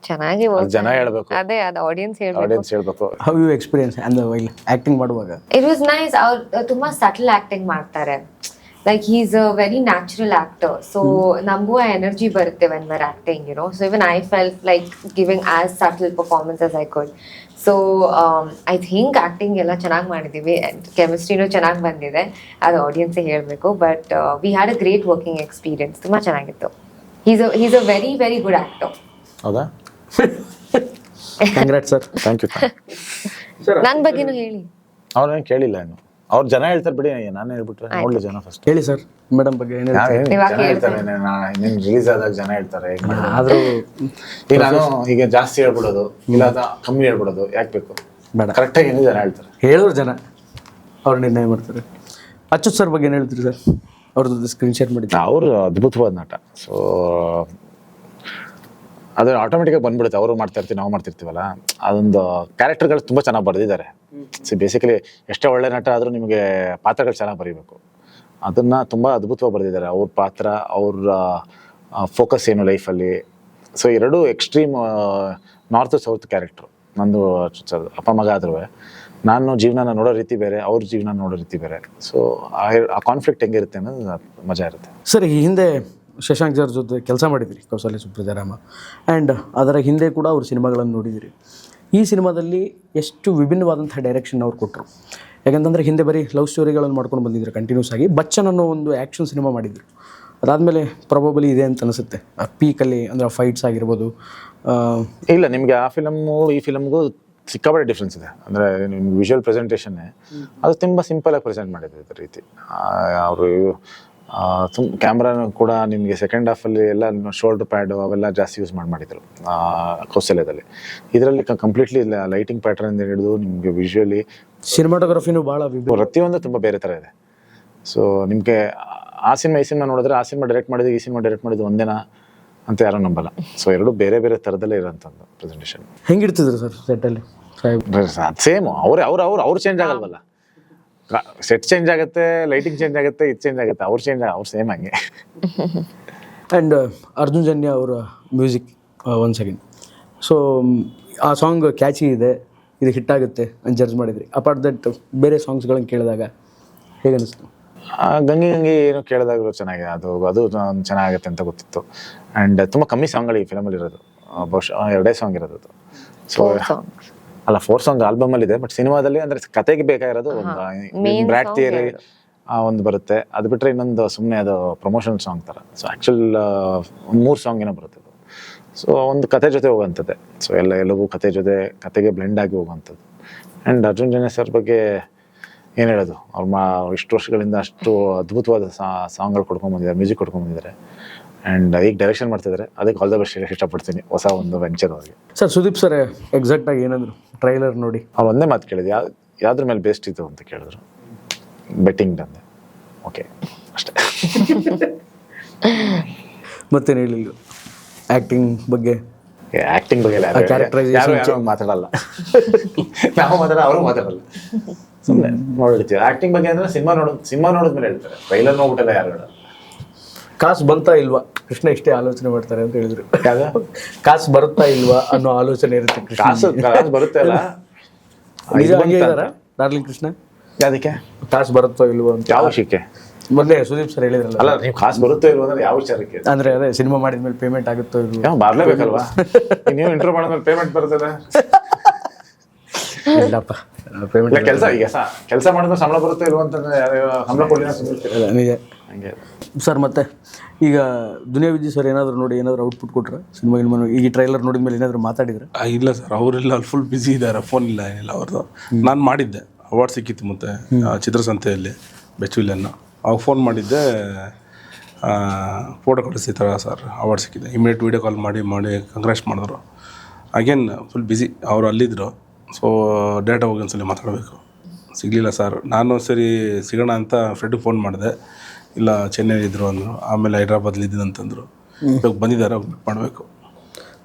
ಚೆನ್ನಾಗಿ ಅದು ಜನ ಹೇಳ್ಬೇಕು, ಅದೇ ಅದು ಆಡಿಯನ್ಸ್ ಹೇಳ್ಬೇಕು. ಆಡಿಯನ್ಸ್ ಹೇಳ್ಬೇಕು. ಹೌ ಯು ಎಕ್ಸ್ಪೀರಿಯನ್ಸ್ ಅಂದ್ರೆ ವೈಲ್ ಆ್ಯಕ್ಟಿಂಗ್ ಮಾಡುವಾಗ? It was nice. ಅವ್ರು ತುಂಬಾ ಸಟಲ್ ಆಕ್ಟಿಂಗ್ ಮಾಡ್ತಾರೆ. Like he is a very natural actor. So ನಮಗೂ ಆ ಎನರ್ಜಿ ಬರುತ್ತೆ when we're acting, you know. So even I felt like giving as subtle performance as I could. So I think acting ಎಲ್ಲ ಚೆನ್ನಾಗಿ ಮಾಡಿದ್ದೀವಿ and ಕೆಮಿಸ್ಟ್ರಿನೂ ಚೆನ್ನಾಗಿ ಬಂದಿದೆ. ಅದು ಆಡಿಯನ್ಸೇ ಹೇಳಬೇಕು. But we had a great working experience. ತುಂಬ ಚೆನ್ನಾಗಿತ್ತು. He's a very, very good actor. ಹೌದಾ? Congrats sir. Thank you. ನನ್ನ ಬಗ್ಗೆನೂ ಹೇಳಿ. ಅವ್ರೇನು ಕೇಳಿಲ್ಲ ಇನ್ನು. ಅವ್ರು ಜನ ಹೇಳ್ತಾರೆ ಬಿಡಿ, ನಾನು ಹೇಳ್ಬಿಟ್ರೆ ನೋಡ್ಲಿ ಜನ ಫಸ್ಟ್. ಹೇಳಿ ಸರ್, ಮೇಡಮ್ ಬಗ್ಗೆ ಏನು ಇವಾಗ ಜನ ಹೇಳ್ತಾರೆ, ನೀನು ರಿಲೀಸ್ ಆದಾಗ ಜನ ಹೇಳ್ತಾರೆ. ಆದರೂ ಈಗ ನಾನು ಈಗ ಜಾಸ್ತಿ ಹೇಳ್ಬಿಡೋದು ಇಲ್ಲ ಕಮ್ಮಿ ಹೇಳ್ಬಿಡೋದು ಯಾಕೆ ಬೇಕು? ಬೇಡ, ಕರೆಕ್ಟಾಗಿ ಏನು ಜನ ಹೇಳ್ತಾರೆ, ಹೇಳೋರು ಜನ ಅವ್ರು ನಿರ್ಣಯ ಮಾಡ್ತಾರೆ. ಅಚ್ಯುತ್ ಸರ್ ಬಗ್ಗೆ ಏನು ಹೇಳ್ತೀರಿ ಸರ್? ಅವ್ರದ್ದು ಸ್ಕ್ರೀನ್ ಶೇರ್ ಮಾಡಿದ್ದೆ. ಅವರು ಅದ್ಭುತವಾದ ನಟ. ಸೊ ಅದು ಆಟೋಮೆಟಿಕಾಗಿ ಬಂದ್ಬಿಡುತ್ತೆ. ಅವರು ಮಾಡ್ತಾ ಇರ್ತೀವಿ, ನಾವು ಮಾಡ್ತಿರ್ತೀವಲ್ಲ, ಅದೊಂದು ಕ್ಯಾರೆಕ್ಟರ್ಗಳು ತುಂಬ ಚೆನ್ನಾಗಿ ಬರೆದಿದ್ದಾರೆ. ಬೇಸಿಕಲಿ ಎಷ್ಟೇ ಒಳ್ಳೆ ನಟ ಆದರೂ ನಿಮಗೆ ಪಾತ್ರಗಳು ಚೆನ್ನಾಗಿ ಬರೀಬೇಕು. ಅದನ್ನು ತುಂಬ ಅದ್ಭುತವಾಗಿ ಬರೆದಿದ್ದಾರೆ. ಅವ್ರ ಪಾತ್ರ, ಅವ್ರ ಫೋಕಸ್ ಏನು ಲೈಫಲ್ಲಿ. ಸೊ ಎರಡೂ ಎಕ್ಸ್ಟ್ರೀಮ್ ನಾರ್ತ್ ಸೌತ್ ಕ್ಯಾರೆಕ್ಟ್ರು. ನಂದು ಅಪ್ಪ ಮಗ ಆದ್ರೂ ನಾನು ಜೀವನ ನೋಡೋ ರೀತಿ ಬೇರೆ, ಅವ್ರ ಜೀವನ ನೋಡೋ ರೀತಿ ಬೇರೆ. ಸೊ ಆ ಕಾನ್ಫ್ಲಿಕ್ಟ್ ಹೆಂಗಿರುತ್ತೆ ಅನ್ನೋದು ಮಜಾ ಇರುತ್ತೆ. ಸರ್, ಈ ಹಿಂದೆ ಶಶಾಂಕ್ ಸರ್ ಜೊತೆ ಕೆಲಸ ಮಾಡಿದಿರಿ, ಕೌಸಲ್ಯ ಸುಪ್ರಜಾರಾಮ, ಆ್ಯಂಡ್ ಅದರ ಹಿಂದೆ ಕೂಡ ಅವ್ರ ಸಿನಿಮಾಗಳನ್ನು ನೋಡಿದಿರಿ. ಈ ಸಿನಿಮಾದಲ್ಲಿ ಎಷ್ಟು ವಿಭಿನ್ನವಾದಂಥ ಡೈರೆಕ್ಷನ್ ಅವ್ರು ಕೊಟ್ಟರು. ಯಾಕಂತಂದರೆ ಹಿಂದೆ ಬರೀ ಲವ್ ಸ್ಟೋರಿಗಳನ್ನು ಮಾಡ್ಕೊಂಡು ಬಂದಿದ್ರು ಕಂಟಿನ್ಯೂಸ್ ಆಗಿ. ಬಚ್ಚನ್ ಅನ್ನೋ ಒಂದು ಆ್ಯಕ್ಷನ್ ಸಿನಿಮಾ ಮಾಡಿದರು. ಅದಾದಮೇಲೆ ಪ್ರಾಬಬಲಿ ಇದೆ ಅಂತ ಅನಿಸುತ್ತೆ, ಪೀಕಲ್ಲಿ ಅಂದರೆ ಫೈಟ್ಸ್ ಆಗಿರ್ಬೋದು. ಇಲ್ಲ, ನಿಮಗೆ ಆ ಫಿಲಮ್ಮು ಈ ಫಿಲಮ್ಗೂ ಸಿಕ್ಕಾಪಟ್ಟೆ ಡಿಫ್ರೆನ್ಸ್ ಇದೆ. ಅಂದರೆ ನಿಮ್ಗೆ ವಿಜುವಲ್ ಪ್ರೆಸೆಂಟೇಷನ್ನೇ ಅದು ತುಂಬ ಸಿಂಪಲಾಗಿ ಪ್ರೆಸೆಂಟ್ ಮಾಡಿದೆ ಇದೇ ರೀತಿ. ಅವರು ಕ್ಯಾಮ್ರಾನು ಕೂಡ ನಿಮಗೆ ಸೆಕೆಂಡ್ ಹಾಫಲ್ಲಿ ಎಲ್ಲ ಶೋಲ್ಡರ್ ಪ್ಯಾಡು ಅವೆಲ್ಲ ಜಾಸ್ತಿ ಯೂಸ್ ಮಾಡಿದರು ಕೌಶಲ್ಯದಲ್ಲಿ. ಇದರಲ್ಲಿ ಕಂಪ್ಲೀಟ್ಲಿ ಲೈಟಿಂಗ್ ಪ್ಯಾಟರ್ನ್ ಹಿಡಿದು ನಿಮಗೆ ವಿಜುವಲಿ ಸಿನಿಮಾಟೋಗ್ರಫಿನೂ ಭಾಳ ಪ್ರತಿಯೊಂದು ತುಂಬ ಬೇರೆ ಥರ ಇದೆ. ಸೊ ನಿಮಗೆ ಆ ಸಿನಿಮಾ ಈ ಸಿನಿಮಾ ನೋಡಿದ್ರೆ ಆ ಸಿನಿಮಾ ಡೈರೆಕ್ಟ್ ಮಾಡಿದ್ದು ಈ ಸಿನಿಮಾ ಡೈರೆಕ್ಟ್ ಮಾಡಿದ್ದು ಒಂದೇನಾ ಅಂತ ಯಾರೂ ನಂಬಲ್ಲ. ಸೊ ಎರಡೂ ಬೇರೆ ಬೇರೆ ಥರದಲ್ಲೇ ಇರೋಂಥದ್ದು ಪ್ರೆಸೆಂಟೇಷನ್. ಹೆಂಗಿರ್ತಿದ್ರು ಸರ್ ಸೆಟ್ಟಲ್ಲಿ? ಅದು ಸೇಮು. ಅವ್ರು ಚೇಂಜ್ ಆಗಲ್ವಲ್ಲ. ಸೆಟ್ ಚೇಂಜ್ ಆಗುತ್ತೆ, ಲೈಟಿಂಗ್ ಚೇಂಜ್ ಆಗುತ್ತೆ, ಇದು ಚೇಂಜ್ ಆಗುತ್ತೆ, ಅವ್ರು ಸೇಮ್ ಹಂಗೆ. ಆ್ಯಂಡ್ ಅರ್ಜುನ್ ಜನ್ಯ ಅವರ ಮ್ಯೂಸಿಕ್ ಒನ್ ಸೆಕೆಂಡ್. ಸೊ ಆ ಸಾಂಗ್ ಕ್ಯಾಚಿ ಇದೆ, ಇದು ಹಿಟ್ ಆಗುತ್ತೆ ಅಂತ ಜಡ್ಜ್ ಮಾಡಿದ್ರಿ. ಅಪಾರ್ಟ್ ದಟ್ ಬೇರೆ ಸಾಂಗ್ಸ್ಗಳನ್ನು ಕೇಳಿದಾಗ ಹೇಗೆ ಅನಿಸ್ತು? ಗಂಗಿ ಏನು ಕೇಳಿದಾಗಲೂ ಚೆನ್ನಾಗಿದೆ. ಅದು ಚೆನ್ನಾಗುತ್ತೆ ಅಂತ ಗೊತ್ತಿತ್ತು. ಆ್ಯಂಡ್ ತುಂಬ ಕಮ್ಮಿ ಸಾಂಗ್ಗಳು ಈ ಫಿಲಮಲ್ಲಿ ಇರೋದು. ಬಹುಶಃ 2 ಸಾಂಗ್ ಇರೋದು. ಸೊ ಅಲ್ಲ, 4 ಸಾಂಗ್ ಆಲ್ಬಮಲ್ಲಿ ಇದೆ. ಬಟ್ ಸಿನಿಮಾದಲ್ಲಿ ಅಂದರೆ ಕತೆಗೆ ಬೇಕಾಗಿರೋದು ಒಂದು ಬ್ರ್ಯಾಡ್ ಥಿಯರಿ ಒಂದು ಬರುತ್ತೆ. ಅದು ಬಿಟ್ಟರೆ ಇನ್ನೊಂದು ಸುಮ್ಮನೆ ಅದು ಪ್ರಮೋಷನಲ್ ಸಾಂಗ್ ಥರ. ಸೊ ಆ್ಯಕ್ಚುಲ್ ಒಂದು 3 ಸಾಂಗ್ ಏನೋ ಬರುತ್ತೆ. ಸೊ ಒಂದು ಕತೆ ಜೊತೆ ಹೋಗೋಂಥದ್ದೇ. ಸೊ ಎಲ್ಲವೂ ಕತೆಗೆ ಬ್ಲೆಂಡ್ ಆಗಿ ಹೋಗುವಂಥದ್ದು. ಆ್ಯಂಡ್ ಅರ್ಜುನ್ ಜನ್ಯ ಸರ್ ಬಗ್ಗೆ ಏನು ಹೇಳೋದು, ಅವ್ರು ಇಷ್ಟು ವರ್ಷಗಳಿಂದ ಅಷ್ಟು ಅದ್ಭುತವಾದ ಸಾಂಗ್ಗಳು ಕೊಡ್ಕೊಂಡ್ಬಂದಿದ್ದಾರೆ, ಮ್ಯೂಸಿಕ್ ಕೊಡ್ಕೊಂಡ್ಬಂದಿದ್ದಾರೆ. ಆ್ಯಂಡ್ ಈಗ ಡೈರೆಕ್ಷನ್ ಮಾಡ್ತಿದ್ದಾರೆ. ಅದಕ್ಕೆ ಆಲ್ ದ ಬೆಸ್ಟ್ ಇಷ್ಟಪಡ್ತೀನಿ ಹೊಸ ಒಂದು ವೆಂಚರ್ ಅವ್ರಿಗೆ. ಸರ್, ಸುದೀಪ್ ಸರ್ ಎಕ್ಸಾಕ್ಟಾಗಿ ಏನಂದ್ರು ಟ್ರೈಲರ್ ನೋಡಿ? ಅವ್ರು ಒಂದೇ ಮಾತು ಕೇಳಿದ್ರು, ಯಾವ್ದ್ರ ಮೇಲೆ ಬೇಸ್ಟ್ ಇತ್ತು ಅಂತ ಕೇಳಿದ್ರು. ಬೆಟ್ಟಿಂಗ್ ಅಂದೆ. ಓಕೆ, ಅಷ್ಟೇ. ಮತ್ತೇನು ಹೇಳಿಲ್ಲ ಆ್ಯಕ್ಟಿಂಗ್ ಬಗ್ಗೆ? ಆ್ಯಕ್ಟಿಂಗ್ ಬಗ್ಗೆ ಯಾರು ಮಾತಾಡಲ್ಲ. ನಾವು ಮಾತಾಡಲ್ಲ, ಅವರು ಮಾತಾಡಲ್ಲ. ಸುಮ್ಮನೆ ನೋಡಿರ್ತೀವಿ. ಆ್ಯಕ್ಟಿಂಗ್ ಬಗ್ಗೆ ಅಂದರೆ ಸಿನಿಮಾ ನೋಡಿದ್ಮೇಲೆ ಹೇಳ್ತಾರೆ. ಟ್ರೈಲರ್ ನೋಡ್ಬಿಟ್ಟಲ್ಲ ಯಾರು ಹೇಳಲ್ಲ. ಕಾಸು ಬಂತಾ ಇಲ್ವಾ ಕೃಷ್ಣ ಇಷ್ಟೇ ಆಲೋಚನೆ ಮಾಡ್ತಾರೆ ಅಂತ ಹೇಳಿದ್ರು. ಕಾಸು ಬರುತ್ತಾ ಇಲ್ವಾ ಅನ್ನೋ ಆಲೋಚನೆ ಇರುತ್ತೆ. ಕಾಸು ಬರುತ್ತೆ ಅಲ್ಲ, ಡಾರ್ಲಿಂಗ್ ಕೃಷ್ಣ ಅದಕ್ಕೆ ಕಾಸು ಬರುತ್ತೋ ಇಲ್ವೋ ಅಂತ. ಯಾವ ವಿಷಯಕ್ಕೆ? ಮೊನ್ನೆ ಸುದೀಪ್ ಸರ್ ಹೇಳಿದ್ರಲ್ಲ. ಅಲ್ಲ, ನೀವು ಕಾಸು ಬರುತ್ತೋ ಇಲ್ವೋ ಅಂದ್ರೆ ಯಾವ ವಿಚಾರಕ್ಕೆ? ಅಂದ್ರೆ ಅದೇ ಸಿನಿಮಾ ಮಾಡಿದ್ಮೇಲೆ ಪೇಮೆಂಟ್ ಆಗುತ್ತೋ ಇಲ್ವೋ? ಬರ್ಲೇಬೇಕಲ್ವಾ? ನೀವು ಇಂಟರ್ವ್ಯೂ ಮಾಡಿದ್ಮೇಲೆ ಪೇಮೆಂಟ್ ಬರ್ತದೆ. ಇಲ್ಲಪ್ಪ, ಪೇಮೆಂಟ್ ಕೆಲಸ ಮಾಡಿದ್ರೆ ಸಂಬಳ ಬರುತ್ತೋ ಇಲ್ವೋ ಅಂತಂದ್ರೆ ಸಂಬಳ ಕೊಡಲಿಲ್ಲ. ನಿಜ ಹಂಗೆ ಸರ್. ಮತ್ತೆ ಈಗ ದುನಿಯಾ ವಿಜಯ್ ಸರ್ ಏನಾದರೂ ನೋಡಿ ಏನಾದರೂ ಔಟ್ಪುಟ್ ಕೊಟ್ರೆ ಸಿನಿಮಾ ಈ ಟ್ರೈಲರ್ ನೋಡಿದ ಮೇಲೆ ಏನಾದರೂ ಮಾತಾಡಿದ್ರೆ? ಇಲ್ಲ ಸರ್, ಅವರೆಲ್ಲ ಫುಲ್ ಬ್ಯುಸಿ ಇದ್ದಾರೆ, ಫೋನ್ ಇಲ್ಲ ಏನಿಲ್ಲ ಅವ್ರದ್ದು. ನಾನು ಮಾಡಿದ್ದೆ, ಅವಾರ್ಡ್ ಸಿಕ್ಕಿತ್ತು ಮತ್ತೆ ಚಿತ್ರಸಂತೆಯಲ್ಲಿ ಬೆಸ್ಟ್ ವಿಲನ್ನು. ಅವಾಗ ಫೋನ್ ಮಾಡಿದ್ದೆ, ಫೋಟೋ ಕಳಿಸಿ ಥರ ಸರ್ ಅವಾರ್ಡ್ ಸಿಕ್ಕಿದೆ. ಇಮಿಡಿಯೇಟ್ ವೀಡಿಯೋ ಕಾಲ್ ಮಾಡಿ ಕಂಗ್ರಾಟ್ಸ್ ಮಾಡಿದ್ರು. ಅಗೇನ್ ಫುಲ್ ಬ್ಯುಸಿ, ಅವರು ಅಲ್ಲಿದ್ದರು. ಸೊ ಡೇಟಾ ಹೋಗಿ ಒಂದ್ಸಲಿ ಮಾತಾಡಬೇಕು, ಸಿಗಲಿಲ್ಲ ಸರ್. ನಾನು ಸರಿ ಸಿಗೋಣ ಅಂತ ಫ್ರೆಂಡಿಗೆ ಫೋನ್ ಮಾಡಿದೆ, ಇಲ್ಲ ಚೆನ್ನೈಲಿ ಇದ್ದರು ಅಂದರು. ಆಮೇಲೆ ಹೈದ್ರಾಬಾದ್ಲಿ ಇದ್ದೀನಿ ಅಂತಂದರು. ಇವಾಗ ಬಂದಿದ್ದಾರೆ, ಮಾಡಬೇಕು.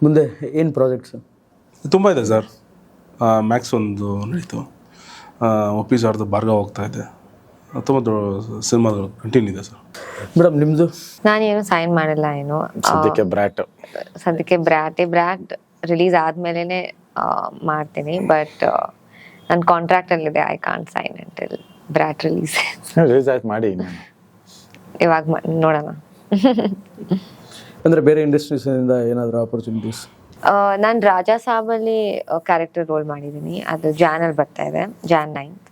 ಮುಂದೆ ಏನು ಪ್ರಾಜೆಕ್ಟ್ಸ್? ತುಂಬ ಇದೆ ಸರ್. ಮ್ಯಾಕ್ಸ್ ಒಂದು ನಡೀತು, ಒಪ್ಪಿ ಸಾರ್ದು ಭಾರ್ಗವ ಹೋಗ್ತಾಯಿದೆ. ತುಂಬ ದೊಡ್ಡ ಸಿನಿಮಾಗಳು ಕಂಟಿನ್ಯೂ ಇದೆ ಸರ್. ಮೇಡಮ್ ನಿಮ್ಮದು? ನಾನೇನು ಸೈನ್ ಮಾಡಿಲ್ಲ ಏನು ಸದ್ಯಕ್ಕೆ ಸದ್ಯಕ್ಕೆ ಬ್ರ್ಯಾಟ್ ರಿಲೀಸ್ ಆದ್ಮೇಲೆ ಮಾಡ್ತೀನಿ. ಬಟ್ ನನ್ನ ಕಾಂಟ್ರಾಕ್ಟ್ ಅಲ್ಲಿದೆ, I can't sign until Brat release. Release ಆಯ್ತು ಮಾಡಿ ಇವಾಗ ನೋಡೋಣ. ಅಂದರೆ ಬೇರೆ ಇಂಡಸ್ಟ್ರೀಸಿಂದ ಏನಾದರೂ ಆಪರ್ಚುನಿಟೀಸ್? ನಾನು ರಾಜಾ ಸಾಬಲ್ಲಿ ಕ್ಯಾರೆಕ್ಟರ್ ರೋಲ್ ಮಾಡಿದ್ದೀನಿ, ಅದು ಜಾನಲ್ಲಿ ಬರ್ತಾ ಇದೆ, Jan 9th.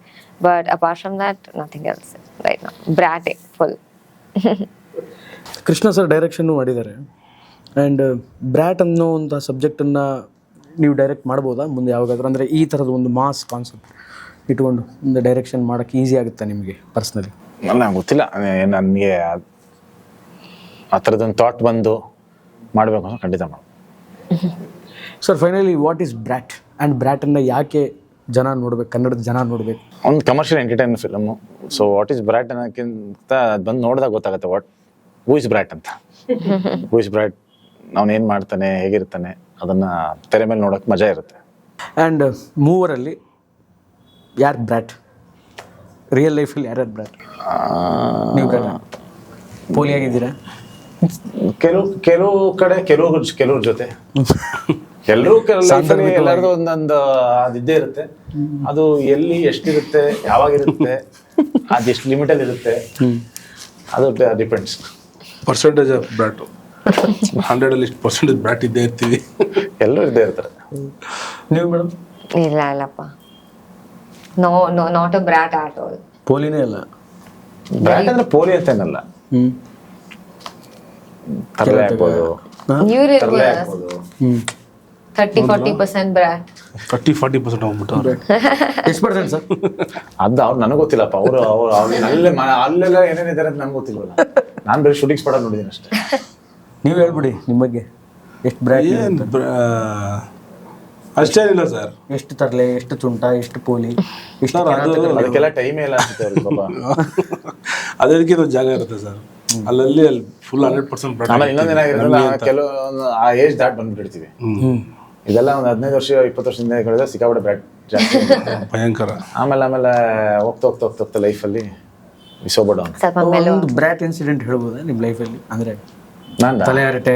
But apart from that nothing else right now. ಬ್ರ್ಯಾಟೇ ಫುಲ್. ಕೃಷ್ಣ ಸರ್ ಡೈರೆಕ್ಷನ್ನು ಮಾಡಿದ್ದಾರೆ. ಆ್ಯಂಡ್ ಬ್ರ್ಯಾಟ್ ಅನ್ನೋ ಒಂದು ಸಬ್ಜೆಕ್ಟನ್ನು ನೀವು ಡೈರೆಕ್ಟ್ ಮಾಡ್ಬೋದಾ ಮುಂದೆ ಯಾವಾಗಾದ್ರೂ? ಅಂದರೆ ಈ ಥರದ ಒಂದು ಮಾಸ್ ಕಾನ್ಸೆಪ್ಟ್ ಇಟ್ಕೊಂಡು ಒಂದು ಡೈರೆಕ್ಷನ್ ಮಾಡೋಕ್ಕೆ ಈಸಿ ಆಗುತ್ತಾ ನಿಮಗೆ ಪರ್ಸ್ನಲಿ? ನನಗೆ ಗೊತ್ತಿಲ್ಲ, ನನಗೆ ಆ ಥರದೊಂದು ಥಾಟ್ ಬಂದು ಮಾಡಬೇಕು ಅಂತ ಖಂಡಿತ ಮಾಡಿ. Sir finally what is brat and ಬ್ರ್ಯಾಟನ್ನು ಯಾಕೆ ಜನ ನೋಡ್ಬೇಕು, ಕನ್ನಡದ ಜನ ನೋಡಬೇಕು? ಒಂದು commercial entertainment film. So what is brat ಅನ್ನೋಕ್ಕಿಂತ ಅದು ಬಂದು ನೋಡಿದಾಗ ಗೊತ್ತಾಗುತ್ತೆ ಹೂ ಇಸ್ ಬ್ರ್ಯಾಟ್ ಅಂತ. ಹೂ ಇಸ್ ಬ್ರ್ಯಾಟ್, ಅವನೇನು ಮಾಡ್ತಾನೆ, ಹೇಗಿರ್ತಾನೆ, ಅದನ್ನು ತೆರೆ ಮೇಲೆ ನೋಡೋಕೆ ಮಜಾ ಇರುತ್ತೆ. ಆ್ಯಂಡ್ ಮೂವರಲ್ಲಿ ಯಾರು ಬ್ರ್ಯಾಟ್? ರಿಯಲ್ ಲೈಫಲ್ಲಿ ಯಾರ್ಯಾರು ಬ್ರ್ಯಾಟ್? ನೀವು ಬ್ರ್ಯಾಟ್ ಪೋಲಿಯಾಗಿದ್ದೀರಾ? ಕೆಲವು ಕಡೆ ಕೆಲವ್ರ ಜೊತೆ ಎಲ್ಲರದು ಒಂದೊಂದು ಅದಿದ್ದೇ ಇರುತ್ತೆ. ಅದು ಎಲ್ಲಿ ಎಷ್ಟಿರುತ್ತೆ, ಯಾವಾಗಿರುತ್ತೆ, ಅದೆಷ್ಟು ಲಿಮಿಟಲ್ಲಿ ಇರುತ್ತೆ, ಅದು depends. Percentage of brat 100 percentage brat ಇದ್ದೇ ಇರ್ತೀವಿ. ಎಲ್ಲರೂ ಇದ್ದೇ ಇರ್ತಾರೆ. ನೀವು ಮೇಡಮ್? ಇಲ್ಲಪ್ಪ, no not a brat at all. ಪೋಲಿನೇ ಅಲ್ಲ. ಬ್ರ್ಯಾಟ್ ಅಂದ್ರೆ ಪೋಲಿ ಅಂತ ಏನಲ್ಲ, ತರಲೆ ಹಾಕ್ಬೋದು, 30-40% ಬ್ರ್ಯಾಟ್. 30-40% ಹೋಗ್ಬಿಟ್ಟು ಎಷ್ಟು ಪರ್ಸೆಂಟ್ ಸರ್? ಅದು ಅವ್ರು ನನಗೆ ಗೊತ್ತಿಲ್ಲಪ್ಪ. ಅವರು ಅಲ್ಲೆಲ್ಲ ಏನೇನಿದ್ದಾರೆ ಅಂತ ನಂಗೆ ಗೊತ್ತಿಲ್ವಲ್ಲ. ನಾನು ಬೇರೆ ಶೂಟಿಂಗ್ ಸ್ಪಾಟ್ ನೋಡಿದ್ದೀನಿ ಅಷ್ಟೇ. ನೀವು ಹೇಳ್ಬಿಡಿ ನಿಮ್ಮ ಬಗ್ಗೆ. ಎಷ್ಟು ಬ್ರ್ಯಾಟ್? ಏನು ಅಷ್ಟೇನಿಲ್ಲ ಸರ್. ಎಷ್ಟು ತರಲೆ, ಎಷ್ಟು ತುಂಟ, ಎಷ್ಟು ಪೋಲಿ, ಎಷ್ಟು ಅದಕ್ಕೆಲ್ಲ ಟೈಮೇ ಇಲ್ಲ ಅನ್ಸುತ್ತೆ ಅವ್ರಿಗೆ ಪಾಪ. ಅದಕ್ಕೆ ಒಂದು ಜಾಗ ಇರುತ್ತೆ ಸರ್, ಅಲ್ಲಿ ಫುಲ್ 100% ಬ್ರ್ಯಾಟ್. ಆಮೇಲೆ ಇನ್ನೊಂದೇನಾಗಿರೋದು, ಕೆಲವೊಂದು ಆ ಏಜ್ ದಾಟ್ ಬಂದ್ಬಿಡ್ತೀವಿ. ಇದೆಲ್ಲ ಒಂದು 15 ವರ್ಷ 20 ವರ್ಷದಿಂದ ಕಳೆದ ಸಿಕ್ಕಾಪಟ್ಟೆ ಬ್ರ್ಯಾಟ್ ಜಾಸ್ತಿ, ಭಯಂಕರ. ಆಮೇಲೆ ಹೋಗ್ತಾ ಲೈಫಲ್ಲಿ ವಿಸೋಬಡ ಒಂದು ಬ್ರ್ಯಾಟ್ ಇನ್ಸಿಡೆಂಟ್ ಹೇಳ್ಬೋದಾ ನಿಮ್ಮ ಲೈಫಲ್ಲಿ? ಅಂದರೆ ನಾನು ತಲೆ ಹರಟೆ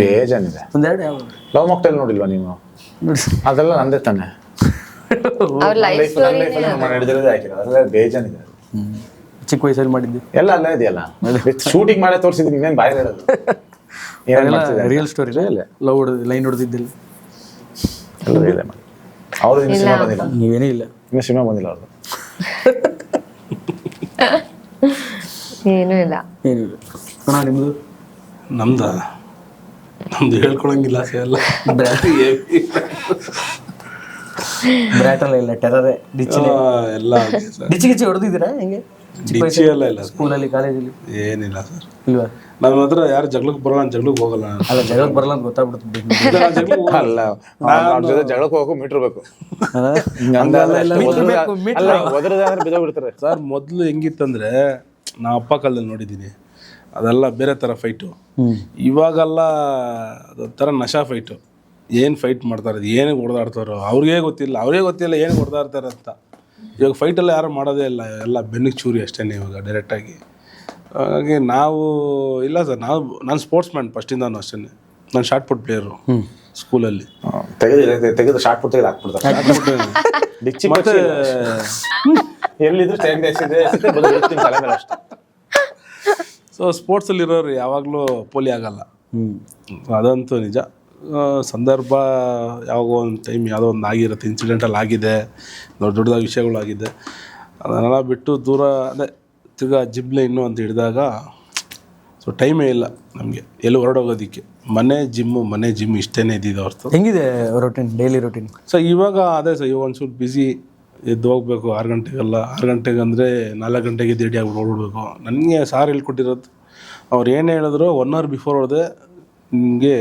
ಬೇಜಾನಿದೆ. ಒಂದೆರಡು ಯಾವ ಲವ್ ಮಾಕ್ಟೇಲ್ ನೋಡಿಲ್ವಾ ನೀವು? ಅದೆಲ್ಲ ನಂದೇ ತಾನೆ. ಅವ್ರ ಲೈಫ್ ನಡೆದಿರೋದೇ ಹಾಕಿರೋ ಅದೆಲ್ಲ ಬೇಜಾನಿದೆ. ಚಿಕ್ಕ ವಯಸ್ಸಲ್ಲಿ ಮಾಡಿದ್ದು ಎಲ್ಲ ಅಲ್ಲೇ ಇದೆಯಲ್ಲ, ಶೂಟಿಂಗ್ ಮಾಡೇ ತೋರಿಸಿದ್ದೀನಿ. ಇನ್ನೇನು ಬಾಯಿ ಹೇಳೋದು? Real story. ಲವ್ ಲೈನ್ ಹೊಡೆದಿದ್ದಿಲ್ಲ? ಎಲ್ಲ ಇದೆ ಮಾಡಿ. ಅವ್ರದ್ದು ಇನ್ನು ಸಿನಿಮಾ ಬಂದಿಲ್ಲ. ನೀವೇನೇ ಇಲ್ಲ, ಇನ್ನು ಸಿನಿಮಾ ಬಂದಿಲ್ಲ ಅವ್ರದ್ದು. ಏನೂ ಇಲ್ಲ. ಏನಿಲ್ಲ ಅಣ್ಣ. ನಿಮ್ಮದು? ನಮ್ದು ಹೇಳ್ಕೊಳಂಗಿಲ್ಲ ಎಲ್ಲ. ಬ್ರ್ಯಾಟಲ್ಲ ಇಲ್ಲ, ಟೆರರೇ, ಡಿಚ್ಚಿನೇ ಎಲ್ಲ ಡಿಚ್ಚಿ ಹೊಡೆದಿದ್ದೀರಾ? ಹೆಂಗೆ ಡಿಚ್ಚಿ ಎಲ್ಲ ಇಲ್ಲ ಸ್ಕೂಲಲ್ಲಿ, ಕಾಲೇಜಲ್ಲಿ? ಏನಿಲ್ಲ ಸರ್. ಇಲ್ವಾ? ನಮ್ಮ ಹತ್ರ ಯಾರು ಜಗಳಕ್ಕೆ ಬರೋಲ್ಲ, ನಾನು ಜಗಳಕ್ಕೆ ಹೋಗಲ್ಲ. ಅಲ್ಲ, ಜಗಳಕ್ಕೆ ಬರಲ್ಲ ಅಂತ ಗೊತ್ತಾಗ್ಬಿಡ್ತದೆ. ಅಲ್ಲ, ಜಗಳಕ್ಕೆ ಹೋಗೋ ಮೀಟರ್ ಬೇಕು. ಬಿದ್ದೋಗ್ಬಿಡ್ತಾರೆ ಸರ್. ಮೊದಲು ಹೆಂಗಿತ್ತಂದ್ರೆ, ನಾ ಅಪ್ಪ ಕಾಲದಲ್ಲಿ ನೋಡಿದ್ದೀನಿ, ಅದೆಲ್ಲ ಬೇರೆ ಥರ ಫೈಟು. ಇವಾಗೆಲ್ಲ ಅದೊಂಥರ ನಶಾ ಫೈಟು. ಏನು ಫೈಟ್ ಮಾಡ್ತಾರೆ, ಏನಿಗೆ ಹೊಡೆದಾಡ್ತಾರೋ ಅವ್ರಿಗೆ ಗೊತ್ತಿಲ್ಲ ಏನಿಗೆ ಹೊಡೆದಾಡ್ತಾರೆ ಅಂತ. ಇವಾಗ ಫೈಟೆಲ್ಲ ಯಾರು ಮಾಡೋದೇ ಇಲ್ಲ, ಎಲ್ಲ ಬೆನ್ನಿಗೆ ಚೂರಿ ಅಷ್ಟೇ ಇವಾಗ ಡೈರೆಕ್ಟಾಗಿ. ಹಾಗಾಗಿ ನಾವು ಇಲ್ಲ ಸರ್, ನಾನು ಸ್ಪೋರ್ಟ್ಸ್ ಮ್ಯಾನ್ ಫಸ್ಟಿಂದಾನು ಅಷ್ಟೇ. ನಾನು ಶಾರ್ಟ್ ಪುಟ್ ಪ್ಲೇಯರು ಸ್ಕೂಲಲ್ಲಿ. ತೆಗೆದು ಶಾರ್ಟ್ ಪುಟ್ ತೆಗೆದು ಹಾಕ್ಬಿಡ್ತಾರೆ. ಮತ್ತೆ ಎಲ್ಲಿದ್ರು ತಲೆ ಮೇಲೆ ಅಷ್ಟೇ. ಸೊ ಸ್ಪೋರ್ಟ್ಸಲ್ಲಿರೋರು ಯಾವಾಗಲೂ ಪೋಲಿ ಆಗಲ್ಲ, ಅದಂತೂ ನಿಜ. ಸಂದರ್ಭ ಯಾವಾಗೋ ಒಂದು ಟೈಮ್ ಯಾವುದೋ ಒಂದು ಆಗಿರುತ್ತೆ, ಇನ್ಸಿಡೆಂಟಲ್ಲಿ ಆಗಿದೆ, ದೊಡ್ಡದಾಗಿ ವಿಷಯಗಳಾಗಿದೆ. ಅದನ್ನೆಲ್ಲ ಬಿಟ್ಟು ದೂರ ಅದೇ ತಿರ್ಗಾ ಜಿಮ್ಲೆ ಇನ್ನೂ ಅಂತ ಹಿಡಿದಾಗ ಸೊ ಟೈಮೇ ಇಲ್ಲ ನಮಗೆ ಎಲ್ಲಿ ಹೊರಡೋಗೋದಕ್ಕೆ. ಮನೆ ಜಿಮ್ ಇಷ್ಟೇ ಇದ್ದಿದ್ದು ಹೊರತು. ಹೆಂಗಿದೆ ರೊಟೀನ್, ಡೈಲಿ ರೊಟೀನ್? ಸೊ ಇವಾಗ ಅದೇ ಸರ್, ಇವಾಗ ಒಂಚೂರು ಬ್ಯುಸಿ. ಎದ್ದು ಹೋಗ್ಬೇಕು 6 ಗಂಟೆಗೆಲ್ಲ. 6 ಗಂಟೆಗೆ ಅಂದರೆ 4 ಗಂಟೆಗೆ ರೆಡಿ ಆಗಿ ಓಡ್ಬಿಡ್ಬೇಕು. ನನಗೆ ಸಾರ್ ಹೇಳ್ಕೊಟ್ಟಿರೋದು, ಅವ್ರು ಏನು ಹೇಳಿದ್ರು 1 hour ಬಿಫೋರ್ ಹೋದರೆ ನಿಮಗೆ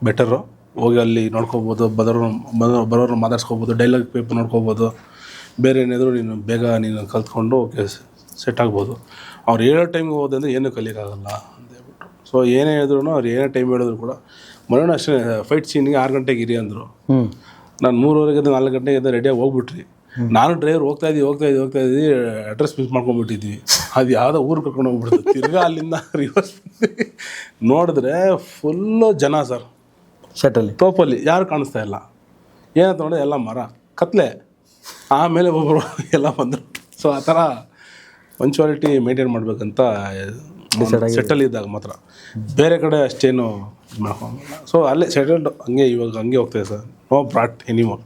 ಬೆಟರು. ಹೋಗಿ ಅಲ್ಲಿ ನೋಡ್ಕೋಬೋದು, ಬರೋರು ಮಾತಾಡ್ಸ್ಕೊಬೋದು, ಡೈಲಾಗ್ ಪೇಪರ್ ನೋಡ್ಕೋಬೋದು. ಬೇರೆ ಏನಾದರೂ ಬೇಗ ಕಲ್ತ್ಕೊಂಡು ಓಕೆ ಸೆಟ್ ಆಗ್ಬೋದು. ಅವ್ರು ಹೇಳೋ ಟೈಮ್ಗೆ ಹೋದೆ ಅಂದರೆ ಏನೂ ಕಲಿಯೋಕ್ಕಾಗಲ್ಲ ಅಂತ ಹೇಳ್ಬಿಟ್ಟು. ಸೊ ಏನೇ ಹೇಳಿದ್ರು, ಅವ್ರು ಏನೇ ಟೈಮ್ ಹೇಳಿದ್ರು ಕೂಡ, ಮನೇನೂ ಅಷ್ಟೇ. ಫೈಟ್ ಸೀನಿಗೆ 6 ಗಂಟೆಗೆ ಇರಿ ಅಂದರು. ನಾನು 3:30 4 ಗಂಟೆಗೆ ರೆಡಿಯಾಗಿ ಹೋಗ್ಬಿಟ್ರಿ. ನಾನು ಡ್ರೈವರ್ ಹೋಗ್ತಾ ಇದ್ದೀವಿ ಅಡ್ರೆಸ್ ಮಿಸ್ ಮಾಡ್ಕೊಂಡ್ಬಿಟ್ಟಿದ್ವಿ. ಅದು ಯಾವುದೋ ಊರು ಕರ್ಕೊಂಡು ಹೋಗ್ಬಿಡ್ತು. ತಿರ್ಗಾ ಅಲ್ಲಿಂದ ರಿವರ್ಸ್ ನೋಡಿದ್ರೆ ಫುಲ್ಲು ಜನ ಸರ್. ಸೆಟಲ್ಲಿ ತೋಪಲ್ಲಿ ಯಾರು ಕಾಣಿಸ್ತಾ ಇಲ್ಲ. ಏನಂತ ನೋಡಿದ್ರೆ ಎಲ್ಲ ಮರ ಕತ್ಲೆ. ಆಮೇಲೆ ಒಬ್ಬರು ಎಲ್ಲ ಬಂದರು. ಸೊ ಆ ಥರ ಪಂಚುವಾಲಿಟಿ ಮೇಂಟೈನ್ ಮಾಡಬೇಕಂತ ಸೆಟಲ್ ಇದ್ದಾಗ ಮಾತ್ರ. ಬೇರೆ ಕಡೆ ಅಷ್ಟೇನು ಮಾಡ್ಕೊಂಡಿಲ್ಲ. ಸೊ ಅಲ್ಲೇ ಸೆಟಲ್ಡ್ ಹಂಗೆ ಇವಾಗ ಹಂಗೆ ಹೋಗ್ತಾಯಿದೆ sir. No Brat anymore.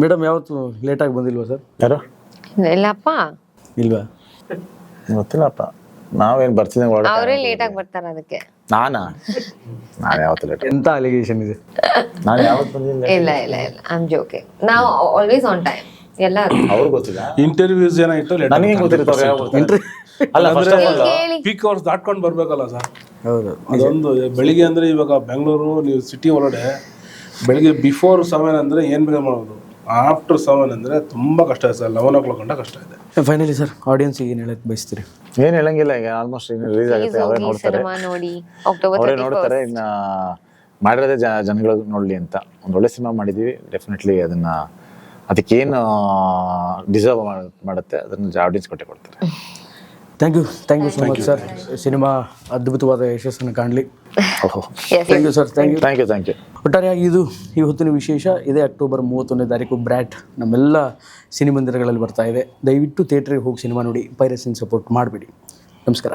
Madam ಯಾವತ್ತು ಲೇಟಾಗಿ ಬಂದಿಲ್ವಾ ಸರ್? ಯಾರು ಇಲ್ಲಪ್ಪ, ಇಲ್ವಾ? ಗೊತ್ತಿಲ್ಲಪ್ಪ, ನಾವೇನು ಬರ್ತಿದ್ದಂಗೆ ಅವರೇ ಲೇಟ್ ಆಗಿ ಬರ್ತಾರ ಅದಕ್ಕೆ. ನಾನು ಯಾವತ್ತು ಲೇಟ್? ಎಂಥ ಅಲಿಗೇಷನ್ ಇದೆ. ನಾನು ಯಾವತ್ತು ಬಂದಿಲ್ಲ. ಇಲ್ಲ ಇಲ್ಲ ಇಲ್ಲ, ಐ ಆಮ್ ಜೋಕಿಂಗ್. ನಾವು ಆಲ್ವೇಸ್ ಆನ್ ಟೈಮ್. ಎಲ್ಲ ಅವ್ರಿಗೆ ಗೊತ್ತಿಲ್ಲ. ಇಂಟರ್ವ್ಯೂಸ್ ಏನಾಯಿತು ನನಗೆ ಗೊತ್ತಿರ್ತಾರೆ. ಅಲ್ಲ, first of all peak hours ದಾಟ್ಕೊಂಡು ಬರಬೇಕಲ್ಲ ಸರ್. ಹೌದು. ಅದೊಂದು ಬೆಳಿಗ್ಗೆ ಅಂದರೆ ಇವಾಗ ಬೆಂಗಳೂರು ನೀವು ಸಿಟಿ ಒಳಗಡೆ ಬೆಳಿಗ್ಗೆ ಬಿಫೋರ್ 7 ಅಂದರೆ ಏನು ಬೇಕಾದ್ರೆ ಮಾಡ್ಬೋದು. ಆಫ್ಟರ್ 7 ಅಂದರೆ ತುಂಬ ಕಷ್ಟ ಇದೆ ಸರ್. 11 o'clock ಗಂಟ ಕಷ್ಟ ಇದೆ. ಫೈನಲಿ ಸರ್, ಆಡಿಯನ್ಸಿಗೆ ಏನು ಹೇಳಕ್ಕೆ ಬಯಸ್ತೀರಿ? ಏನು ಹೇಳಂಗಿಲ್ಲ. ಈಗ ಆಲ್ಮೋಸ್ಟ್ ರಿಲೀಸ್ ಆಗುತ್ತೆ, ಅವರೇ ನೋಡ್ತಾರೆ. ಸಿನಿಮಾ ನೋಡಿ ಅಕ್ಟೋಬರ್ ಅವರೇ ನೋಡ್ತಾರೆ. ಇನ್ನು ಮಾಡಿರೋದೇ ಜನಗಳು ನೋಡಲಿ ಅಂತ ಒಂದು ಒಳ್ಳೆ ಸಿನಿಮಾ ಮಾಡಿದ್ದೀವಿ. ಡೆಫಿನೆಟ್ಲಿ ಅದಕ್ಕೇನು ಡಿಸರ್ವ್ ಮಾಡುತ್ತೆ ಅದನ್ನು ಆಡಿಯನ್ಸ್ ಕೊಡ್ತಾರೆ. Thank you so much sir. Cinema ಅದ್ಭುತವಾದ ಯಶಸ್ಸನ್ನು ಕಾಣಲಿ. Thank you sir. Thank you. ಒಟ್ಟಾರೆಯಾಗಿ ಇದು ಈ ಹೊತ್ತಿನ ವಿಶೇಷ. ಇದೇ ಅಕ್ಟೋಬರ್ 31ನೇ ತಾರೀಕು ಬ್ರ್ಯಾಟ್ ನಮ್ಮೆಲ್ಲ ಸಿನಿಮಂದಿರಗಳಲ್ಲಿ ಬರ್ತಾ ಇದೆ. ದಯವಿಟ್ಟು ಥಿಯೇಟ್ರಿಗೆ ಹೋಗಿ ಸಿನಿಮಾ ನೋಡಿ. ಪೈರಸಿನ ಸಪೋರ್ಟ್ ಮಾಡಬೇಡಿ. ನಮಸ್ಕಾರ.